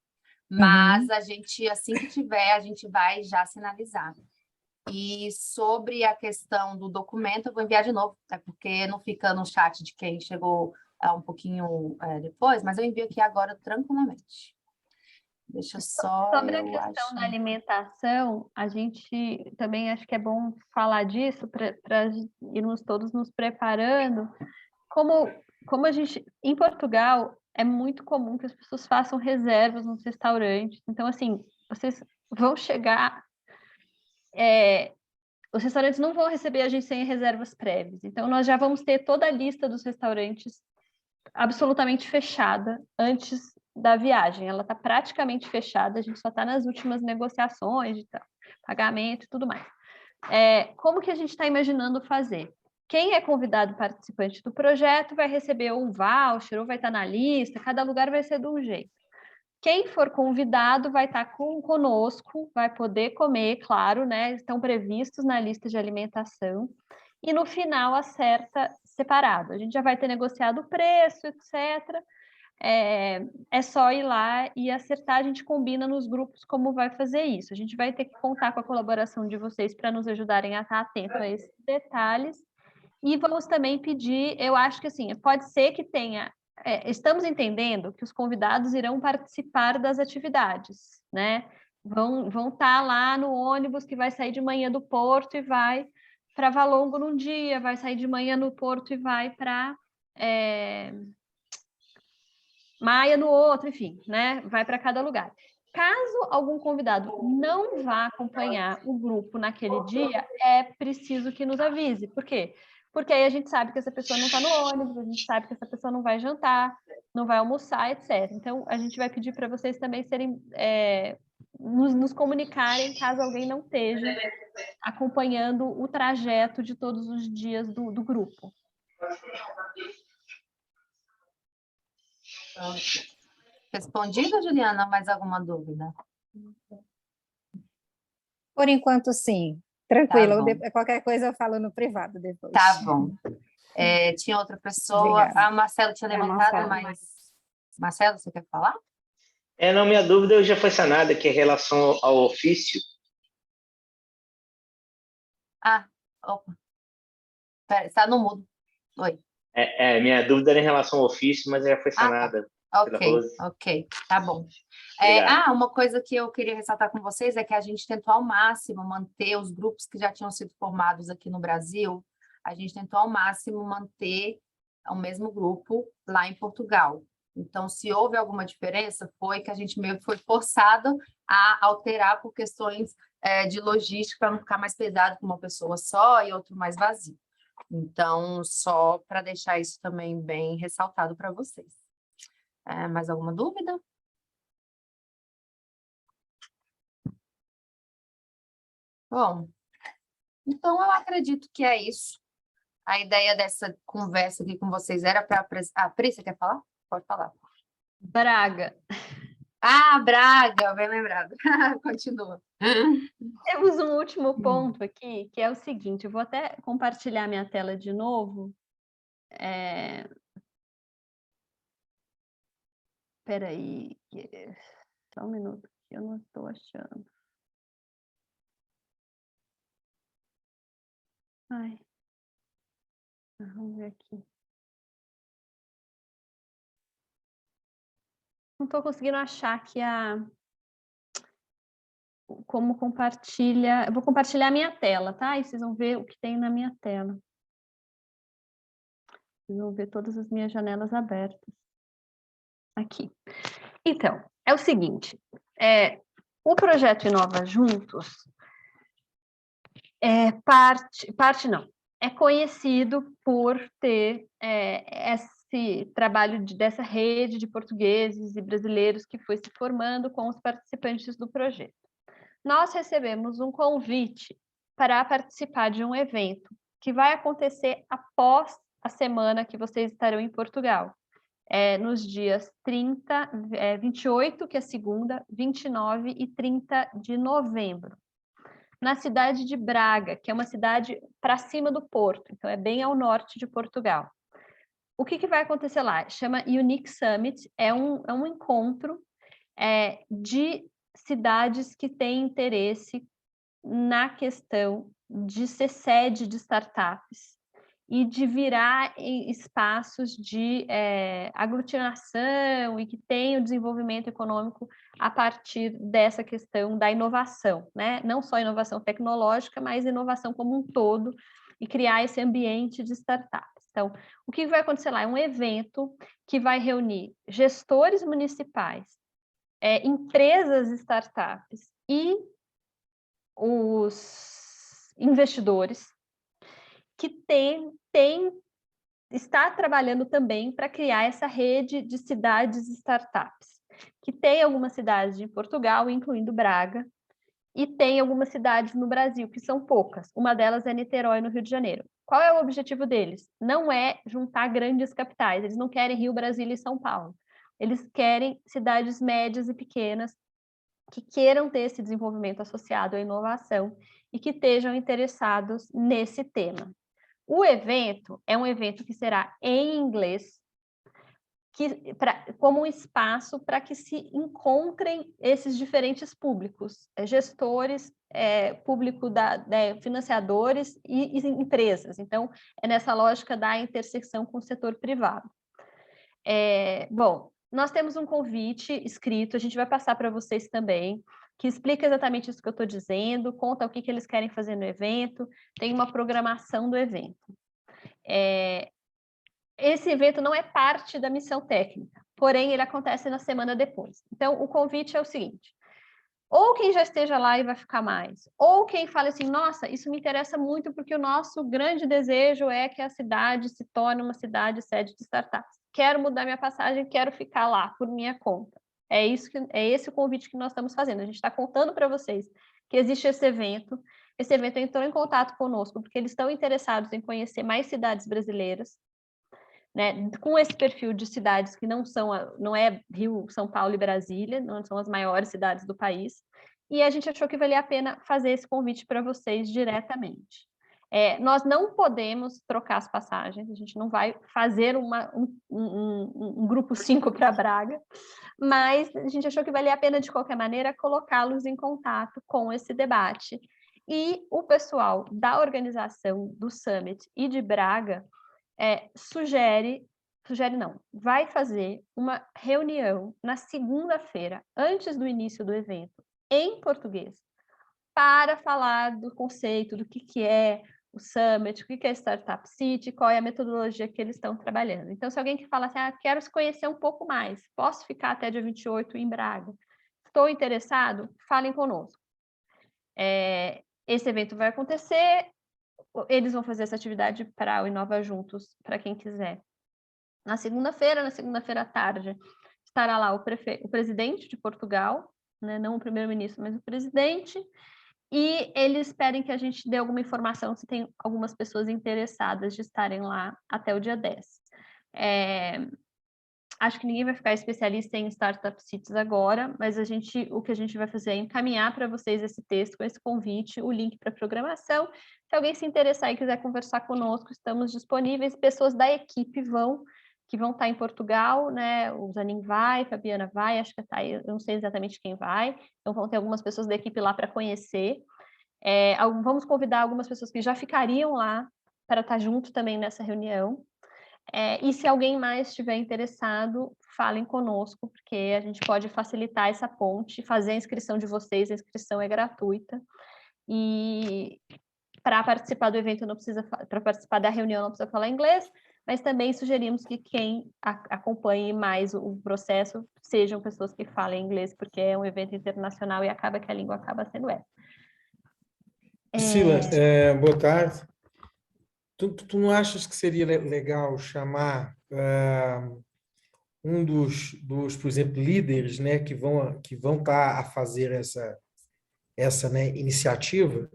Mas a gente, assim que tiver, a gente vai já sinalizar. E sobre a questão do documento, eu vou enviar de novo, até porque não fica no chat de quem chegou um pouquinho depois, mas eu envio aqui agora tranquilamente. Deixa só Sobre a eu questão da achar. alimentação, a gente também acho que é bom falar disso para irmos todos nos preparando. Como a gente, em Portugal, é muito comum que as pessoas façam reservas nos restaurantes. Então, assim, vocês vão chegar... os restaurantes não vão receber a gente sem reservas prévias. Então, nós já vamos ter toda a lista dos restaurantes absolutamente fechada antes da viagem. Ela está praticamente fechada, a gente só está nas últimas negociações de pagamento e tudo mais. Como que a gente está imaginando fazer? Quem é convidado participante do projeto vai receber um voucher ou vai estar na lista, cada lugar vai ser de um jeito. Quem for convidado vai estar conosco, vai poder comer, claro, né? Estão previstos na lista de alimentação. E no final acerta separado. A gente já vai ter negociado o preço, etc. É só ir lá e acertar, a gente combina nos grupos como vai fazer isso. A gente vai ter que contar com a colaboração de vocês para nos ajudarem a estar atento a esses detalhes. E vamos também pedir, eu acho que assim, pode ser que tenha... estamos entendendo que os convidados irão participar das atividades, né? Vão estar lá no ônibus que vai sair de manhã do Porto e vai para Valongo num dia, vai sair de manhã no Porto e vai para Maia no outro, enfim, né? Vai para cada lugar. Caso algum convidado não vá acompanhar o grupo naquele dia, é preciso que nos avise. Por quê? Porque aí a gente sabe que essa pessoa não está no ônibus, a gente sabe que essa pessoa não vai jantar, não vai almoçar, etc. Então, a gente vai pedir para vocês também nos comunicarem caso alguém não esteja acompanhando o trajeto de todos os dias do grupo. Respondido, Juliana? Mais alguma dúvida? Por enquanto, sim. Tranquilo. Tá, qualquer coisa eu falo no privado depois. tá bom. Tinha outra pessoa. Obrigada. A Marcelo tinha levantado, mas... Marcelo, você quer falar? Não, minha dúvida já foi sanada, que é em relação ao ofício. Opa. Pera, está no mudo. Oi. Minha dúvida era em relação ao ofício, mas já foi sanada. Ok, tá bom. Uma coisa que eu queria ressaltar com vocês é que a gente tentou ao máximo manter os grupos que já tinham sido formados aqui no Brasil, a gente tentou ao máximo manter o mesmo grupo lá em Portugal. Então, se houve alguma diferença, foi que a gente meio que foi forçado a alterar por questões de logística, para não ficar mais pesado com uma pessoa só e outro mais vazio. Então, só para deixar isso também bem ressaltado para vocês. Mais alguma dúvida? Bom, então eu acredito que é isso. A ideia dessa conversa aqui com vocês era para... Pri, você quer falar? Pode falar. Braga. Braga, bem lembrado. Continua. Temos um último ponto aqui, que é o seguinte, eu vou até compartilhar minha tela de novo. Espera aí, só um minuto, que eu não estou achando. Vamos ver aqui. Não estou conseguindo achar aqui como compartilha. Eu vou compartilhar a minha tela, tá? E vocês vão ver o que tem na minha tela. Vocês vão ver todas as minhas janelas abertas. Aqui. Então, é o seguinte. O projeto Inova Juntos é conhecido por ter esse trabalho dessa rede de portugueses e brasileiros que foi se formando com os participantes do projeto. Nós recebemos um convite para participar de um evento que vai acontecer após a semana que vocês estarão em Portugal. Nos dias 28, que é segunda, 29 e 30 de novembro. Na cidade de Braga, que é uma cidade para cima do Porto, então é bem ao norte de Portugal. O que vai acontecer lá? Chama Unique Summit, é um encontro de cidades que têm interesse na questão de ser sede de startups e de virar espaços de aglutinação e que tenham desenvolvimento econômico a partir dessa questão da inovação, né? Não só inovação tecnológica, mas inovação como um todo, e criar esse ambiente de startups. Então, o que vai acontecer lá? É um evento que vai reunir gestores municipais, empresas startups e os investidores que está trabalhando também para criar essa rede de cidades startups, que tem algumas cidades em Portugal, incluindo Braga, e tem algumas cidades no Brasil, que são poucas. Uma delas é Niterói, no Rio de Janeiro. Qual é o objetivo deles? Não é juntar grandes capitais, eles não querem Rio, Brasília e São Paulo. Eles querem cidades médias e pequenas que queiram ter esse desenvolvimento associado à inovação e que estejam interessados nesse tema. O evento é um evento que será em inglês, como um espaço para que se encontrem esses diferentes públicos, gestores, público financiadores e empresas. Então, é nessa lógica da intersecção com o setor privado. Bom, nós temos um convite escrito, a gente vai passar para vocês também, que explica exatamente isso que eu estou dizendo, conta o que eles querem fazer no evento, tem uma programação do evento. Esse evento não é parte da missão técnica, porém ele acontece na semana depois. Então, o convite é o seguinte: ou quem já esteja lá e vai ficar mais, ou quem fala assim, nossa, isso me interessa muito porque o nosso grande desejo é que a cidade se torne uma cidade sede de startups. Quero mudar minha passagem, quero ficar lá por minha conta. É esse o convite que nós estamos fazendo. A gente está contando para vocês que existe esse evento. Esse evento entrou em contato conosco porque eles estão interessados em conhecer mais cidades brasileiras, né, com esse perfil de cidades que não é Rio, São Paulo e Brasília, não são as maiores cidades do país, e a gente achou que valia a pena fazer esse convite para vocês diretamente. Nós não podemos trocar as passagens, a gente não vai fazer um grupo 5 para Braga, mas a gente achou que valia a pena, de qualquer maneira, colocá-los em contato com esse debate. E o pessoal da organização do Summit e de Braga vai fazer uma reunião na segunda-feira, antes do início do evento, em português, para falar do conceito, do que é o Summit, o que é Startup City, qual é a metodologia que eles estão trabalhando. Então, se alguém que fala assim, quero se conhecer um pouco mais, posso ficar até dia 28 em Braga, estou interessado, falem conosco. Esse evento vai acontecer, eles vão fazer essa atividade para o Inova Juntos, para quem quiser. Na segunda-feira à tarde, estará lá o presidente de Portugal, né, não o primeiro-ministro, mas o presidente, e eles pedem que a gente dê alguma informação se tem algumas pessoas interessadas de estarem lá até o dia 10. Acho que ninguém vai ficar especialista em Startup Cities agora, mas o que a gente vai fazer é encaminhar para vocês esse texto, com esse convite, o link para a programação. Se alguém se interessar e quiser conversar conosco, estamos disponíveis. Pessoas da equipe que vão estar em Portugal, né? O Zanin vai, a Fabiana vai, acho que a Thay, eu não sei exatamente quem vai, então vão ter algumas pessoas da equipe lá para conhecer. Vamos convidar algumas pessoas que já ficariam lá para estar junto também nessa reunião. E se alguém mais estiver interessado, falem conosco, porque a gente pode facilitar essa ponte, fazer a inscrição de vocês, a inscrição é gratuita. E para participar do evento para participar da reunião não precisa falar inglês, mas também sugerimos que quem acompanhe mais o processo sejam pessoas que falem inglês, porque é um evento internacional e acaba que a língua acaba sendo essa. Priscila, boa tarde. Tu não achas que seria legal chamar um dos, por exemplo, líderes, né, que vão estar a fazer essa né, iniciativa,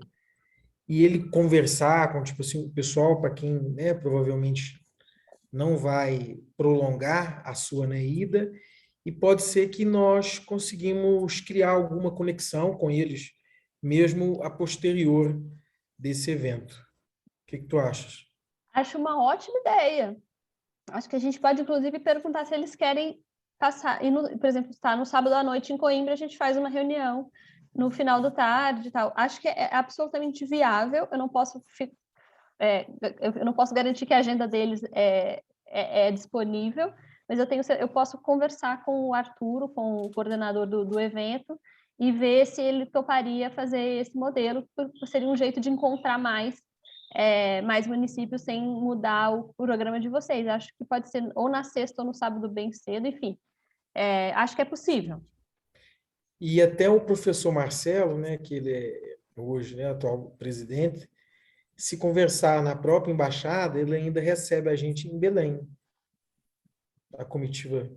e ele conversar com, tipo assim, o pessoal, para quem, né, provavelmente não vai prolongar a sua, né, ida, e pode ser que nós conseguimos criar alguma conexão com eles, mesmo a posterior desse evento. O que tu achas? Acho uma ótima ideia. Acho que a gente pode, inclusive, perguntar se eles querem passar, por exemplo, estar no sábado à noite em Coimbra, a gente faz uma reunião no final da tarde e tal. Acho que é absolutamente viável, eu não posso garantir que a agenda deles é disponível, mas eu posso conversar com o Arturo, com o coordenador do evento, e ver se ele toparia fazer esse modelo, porque seria um jeito de encontrar mais municípios sem mudar o programa de vocês. Acho que pode ser ou na sexta ou no sábado bem cedo, enfim. Acho que é possível. E até o professor Marcelo, né, que ele é hoje, né, atual presidente, se conversar na própria embaixada, ele ainda recebe a gente em Belém, a comitiva.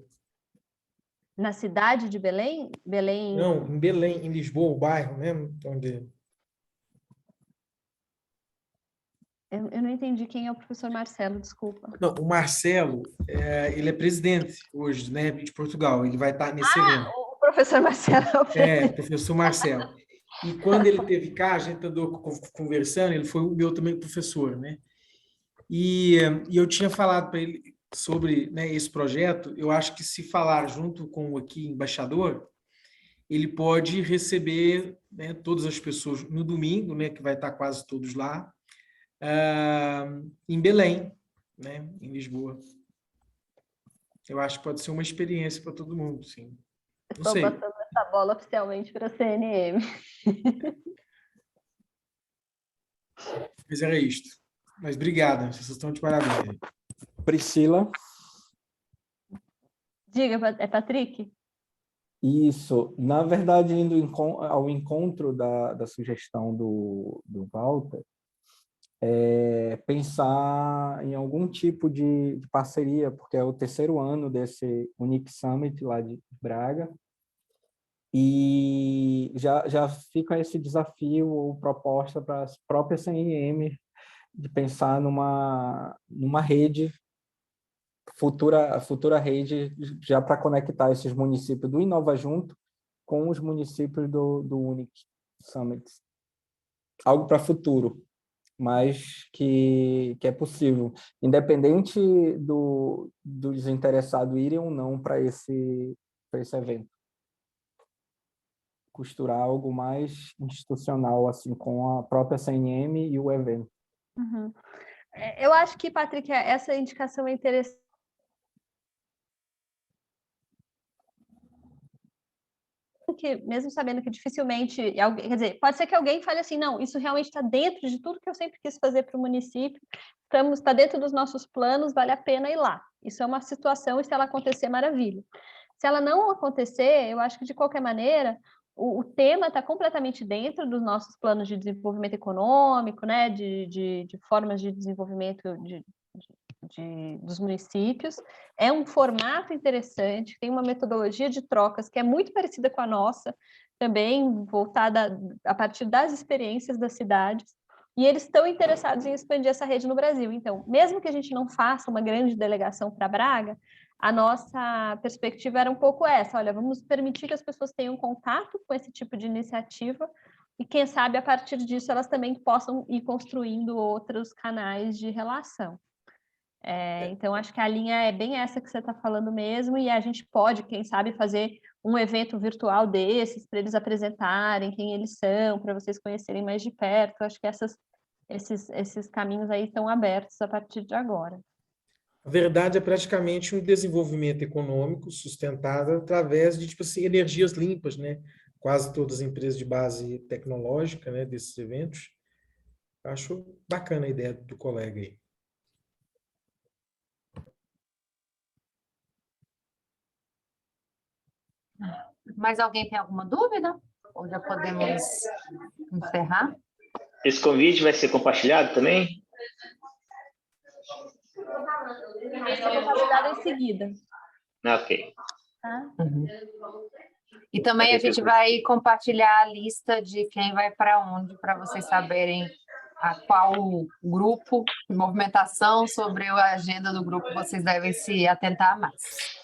Na cidade de Belém? Belém? Não, em Belém, em Lisboa, o bairro, né, onde... Eu não entendi quem é o professor Marcelo, desculpa. Não, o Marcelo, ele é presidente hoje, né, de Portugal, ele vai estar nesse evento. O professor Marcelo. Professor Marcelo. E quando ele esteve cá, a gente andou conversando, ele foi o meu também professor, né? E eu tinha falado para ele sobre, né, esse projeto. Eu acho que se falar junto com o aqui embaixador, ele pode receber, né, todas as pessoas no domingo, né, que vai estar quase todos lá, em Belém, né, em Lisboa. Eu acho que pode ser uma experiência para todo mundo, sim. Estou passando essa bola oficialmente para a CNM. Mas era isto. Mas obrigada, vocês estão de parabéns. Priscila. Diga, é Patrick? Isso. Na verdade, indo ao encontro da sugestão do Walter, pensar em algum tipo de parceria, porque é o terceiro ano desse Unique Summit lá de Braga, e já fica esse desafio ou proposta para a própria CNM de pensar numa rede, futura rede, já para conectar esses municípios do Inova Junto com os municípios do Unique Summit. Algo para futuro, mas que é possível, independente dos interessados irem ou não para esse evento. Costurar algo mais institucional, assim, com a própria CNM e o evento. Uhum. Eu acho que, Patrick, essa indicação é interessante. Que, mesmo sabendo que dificilmente, quer dizer, pode ser que alguém fale assim, não, isso realmente está dentro de tudo que eu sempre quis fazer para o município, está dentro dos nossos planos, vale a pena ir lá. Isso é uma situação, e se ela acontecer, maravilha. Se ela não acontecer, eu acho que, de qualquer maneira, o tema está completamente dentro dos nossos planos de desenvolvimento econômico, né, de formas de desenvolvimento dos municípios. É um formato interessante, tem uma metodologia de trocas que é muito parecida com a nossa, também voltada a partir das experiências das cidades, e eles estão interessados em expandir essa rede no Brasil. Então, mesmo que a gente não faça uma grande delegação para Braga, a nossa perspectiva era um pouco essa, olha, vamos permitir que as pessoas tenham contato com esse tipo de iniciativa e, quem sabe, a partir disso, elas também possam ir construindo outros canais de relação. Então, acho que a linha é bem essa que você está falando mesmo, e a gente pode, quem sabe, fazer um evento virtual desses, para eles apresentarem quem eles são, para vocês conhecerem mais de perto. Acho que esses caminhos aí estão abertos a partir de agora. A verdade é praticamente um desenvolvimento econômico sustentado através de, tipo assim, energias limpas, né? Quase todas as empresas de base tecnológica, né, desses eventos. Acho bacana a ideia do colega aí. Mais alguém tem alguma dúvida? Ou já podemos encerrar? Esse convite vai ser compartilhado também? Vai ser compartilhado em seguida. Ok. Tá? Uhum. E também a gente vai compartilhar a lista de quem vai para onde, para vocês saberem a qual grupo, movimentação, sobre a agenda do grupo vocês devem se atentar mais.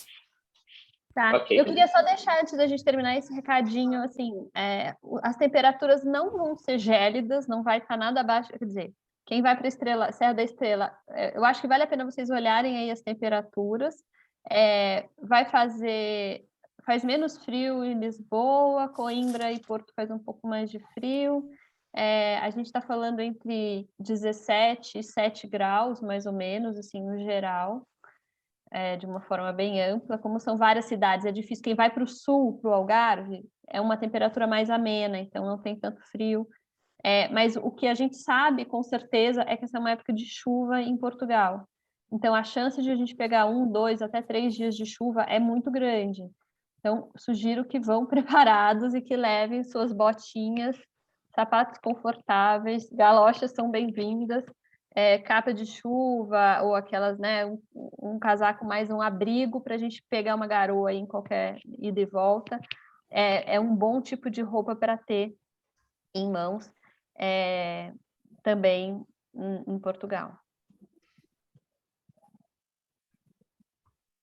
Tá. Okay. Eu queria só deixar, antes da gente terminar, esse recadinho, assim, as temperaturas não vão ser gélidas, não vai estar nada abaixo, quer dizer, quem vai para Serra da Estrela, eu acho que vale a pena vocês olharem aí as temperaturas, Faz menos frio em Lisboa, Coimbra e Porto faz um pouco mais de frio. A gente está falando entre 17 e 7 graus, mais ou menos, assim, no geral, de uma forma bem ampla. Como são várias cidades, é difícil. Quem vai para o sul, para o Algarve, é uma temperatura mais amena, então não tem tanto frio. Mas o que a gente sabe, com certeza, é que essa é uma época de chuva em Portugal. Então, a chance de a gente pegar 1, 2, até 3 dias de chuva é muito grande. Então, sugiro que vão preparados e que levem suas botinhas, sapatos confortáveis, galochas são bem-vindas, capa de chuva ou aquelas, né, um casaco mais um abrigo para a gente pegar uma garoa aí em qualquer ida e volta. É um bom tipo de roupa para ter em mãos também em Portugal.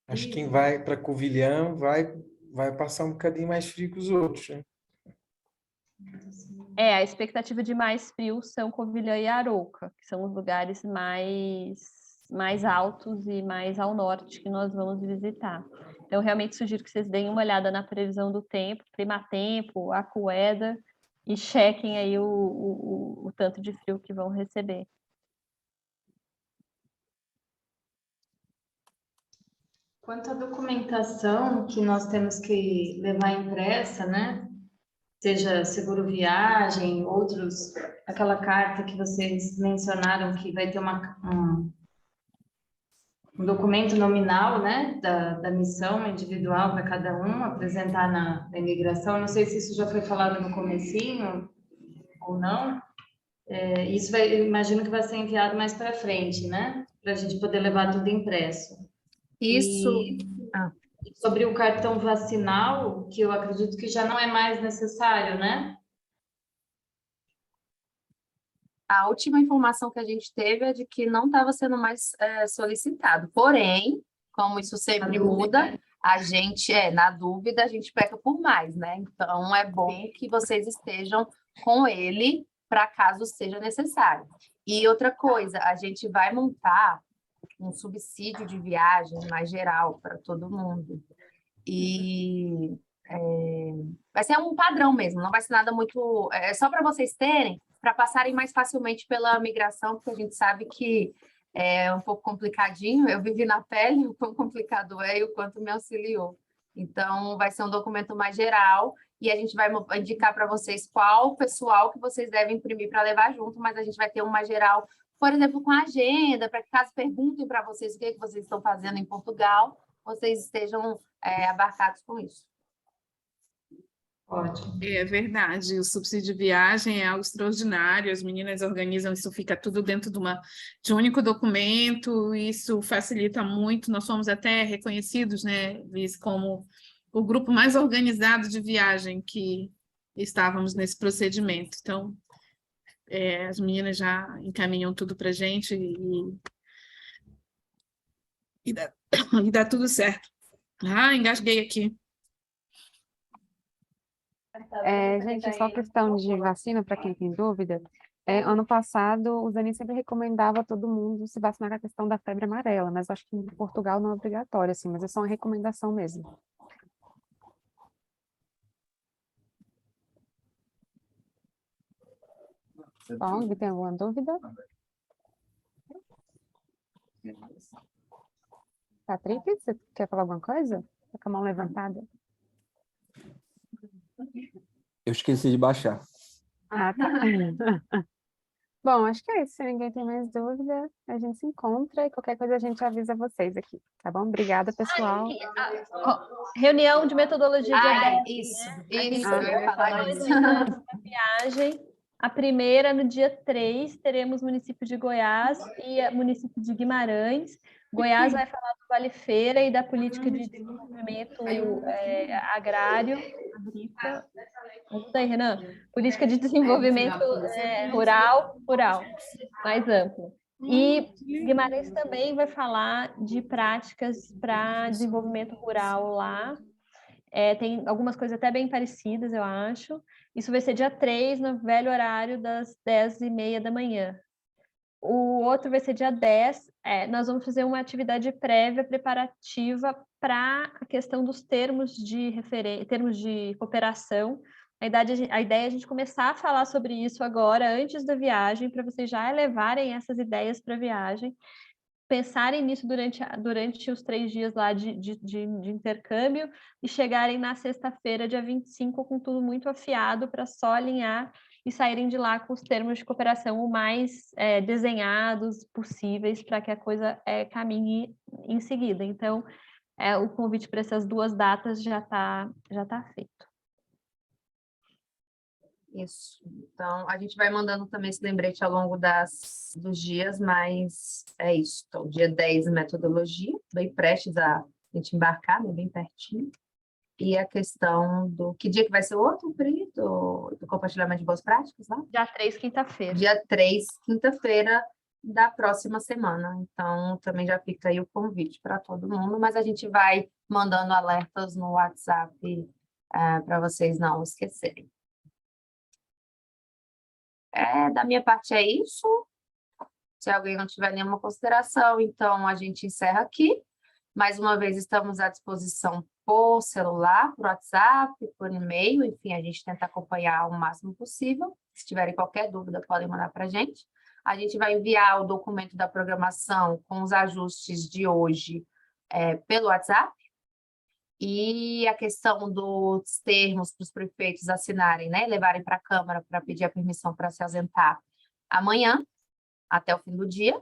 Acho que quem vai para Covilhã vai passar um bocadinho mais frio que os outros, né? A expectativa de mais frio são Covilhã e Arouca, que são os lugares mais altos e mais ao norte que nós vamos visitar. Então, realmente sugiro que vocês deem uma olhada na previsão do tempo, Climatempo, AccuWeather, e chequem aí o tanto de frio que vão receber. Quanto à documentação que nós temos que levar impressa, né? Seja seguro viagem, aquela carta que vocês mencionaram que vai ter um documento nominal, né? Da missão individual para cada um apresentar na imigração. Não sei se isso já foi falado no comecinho ou não. Isso imagino que vai ser enviado mais para frente, né? Para a gente poder levar tudo impresso. Isso. E sobre o cartão vacinal, que eu acredito que já não é mais necessário, né? A última informação que a gente teve é de que não estava sendo mais solicitado. Porém, como isso sempre muda, a gente, na dúvida, a gente peca por mais, né? Então, é bom que vocês estejam com ele para caso seja necessário. E outra coisa, a gente vai montar um subsídio de viagem mais geral para todo mundo. E vai ser um padrão mesmo, não vai ser nada muito... só para vocês terem, para passarem mais facilmente pela migração, porque a gente sabe que é um pouco complicadinho. Eu vivi na pele o quão complicado é e o quanto me auxiliou. Então, vai ser um documento mais geral e a gente vai indicar para vocês qual pessoal que vocês devem imprimir para levar junto, mas a gente vai ter um mais geral, por exemplo, com a agenda, para que caso perguntem para vocês o que vocês estão fazendo em Portugal, vocês estejam abarcados com isso. Ótimo. É verdade, o subsídio de viagem é algo extraordinário, as meninas organizam, isso fica tudo dentro de um único documento, isso facilita muito, nós somos até reconhecidos, né, Liz, como o grupo mais organizado de viagem que estávamos nesse procedimento. Então, as meninas já encaminham tudo para a gente e dá tudo certo. Engasguei aqui. Gente, só questão de vacina, para quem tem dúvida, ano passado o Zanin sempre recomendava a todo mundo se vacinar com a questão da febre amarela, mas acho que em Portugal não é obrigatório, assim, mas é só uma recomendação mesmo. Bom, tem alguma dúvida? Patrick, você quer falar alguma coisa? Tá com a mão levantada. Eu esqueci de baixar. Tá. Bom, acho que é isso. Se ninguém tem mais dúvida, a gente se encontra e qualquer coisa a gente avisa vocês aqui, tá bom? Obrigada, pessoal. Reunião de metodologia de ADES. Isso, eu ia falar disso. Viagem. A primeira, no dia 3, teremos o município de Goiás e o município de Guimarães. Goiás vai falar do Vale Feira e da política de desenvolvimento agrário. Ajuda aí, Renan. Política de desenvolvimento rural, mais amplo. E Guimarães também vai falar de práticas para desenvolvimento rural lá. Tem algumas coisas até bem parecidas, eu acho. Isso vai ser dia 3, no velho horário das 10h30 da manhã. O outro vai ser dia 10. Nós vamos fazer uma atividade prévia, preparativa para a questão dos termos de termos de cooperação. A ideia é a gente começar a falar sobre isso agora, antes da viagem, para vocês já levarem essas ideias para a viagem, pensarem nisso durante os 3 dias lá de intercâmbio e chegarem na sexta-feira, dia 25, com tudo muito afiado para só alinhar e saírem de lá com os termos de cooperação o mais desenhados possíveis para que a coisa caminhe em seguida. Então, o convite para essas 2 datas já tá feito. Isso. Então, a gente vai mandando também esse lembrete ao longo dos dias, mas é isso. Então, dia 10, metodologia, bem prestes a gente embarcar, né? Bem pertinho. E a questão do... Que dia que vai ser o outro, Pri? Do compartilhamento de boas práticas, lá? Dia 3, quinta-feira. Dia 3, quinta-feira da próxima semana. Então, também já fica aí o convite para todo mundo, mas a gente vai mandando alertas no WhatsApp para vocês não esquecerem. Da minha parte é isso. Se alguém não tiver nenhuma consideração, então a gente encerra aqui. Mais uma vez, estamos à disposição por celular, por WhatsApp, por e-mail, enfim, a gente tenta acompanhar o máximo possível. Se tiverem qualquer dúvida, podem mandar para a gente. A gente vai enviar o documento da programação com os ajustes de hoje pelo WhatsApp. E a questão dos termos para os prefeitos assinarem, né? Levarem para a Câmara para pedir a permissão para se ausentar amanhã, até o fim do dia.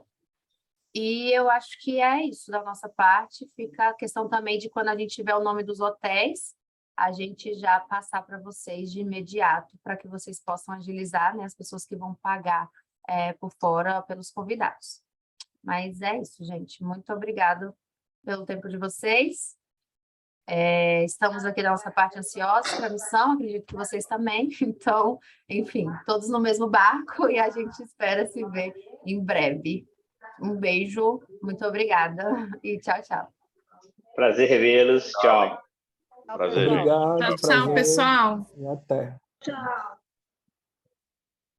E eu acho que é isso da nossa parte. Fica a questão também de quando a gente tiver o nome dos hotéis, a gente já passar para vocês de imediato, para que vocês possam agilizar, né? As pessoas que vão pagar por fora pelos convidados. Mas é isso, gente. Muito obrigada pelo tempo de vocês. Estamos aqui da nossa parte ansiosos para a missão, acredito que vocês também. Então, enfim, todos no mesmo barco e a gente espera se ver em breve. Um beijo, muito obrigada e tchau, tchau. Prazer revê-los. Tchau. Prazer. Obrigado. Tchau, pessoal. E até. Tchau.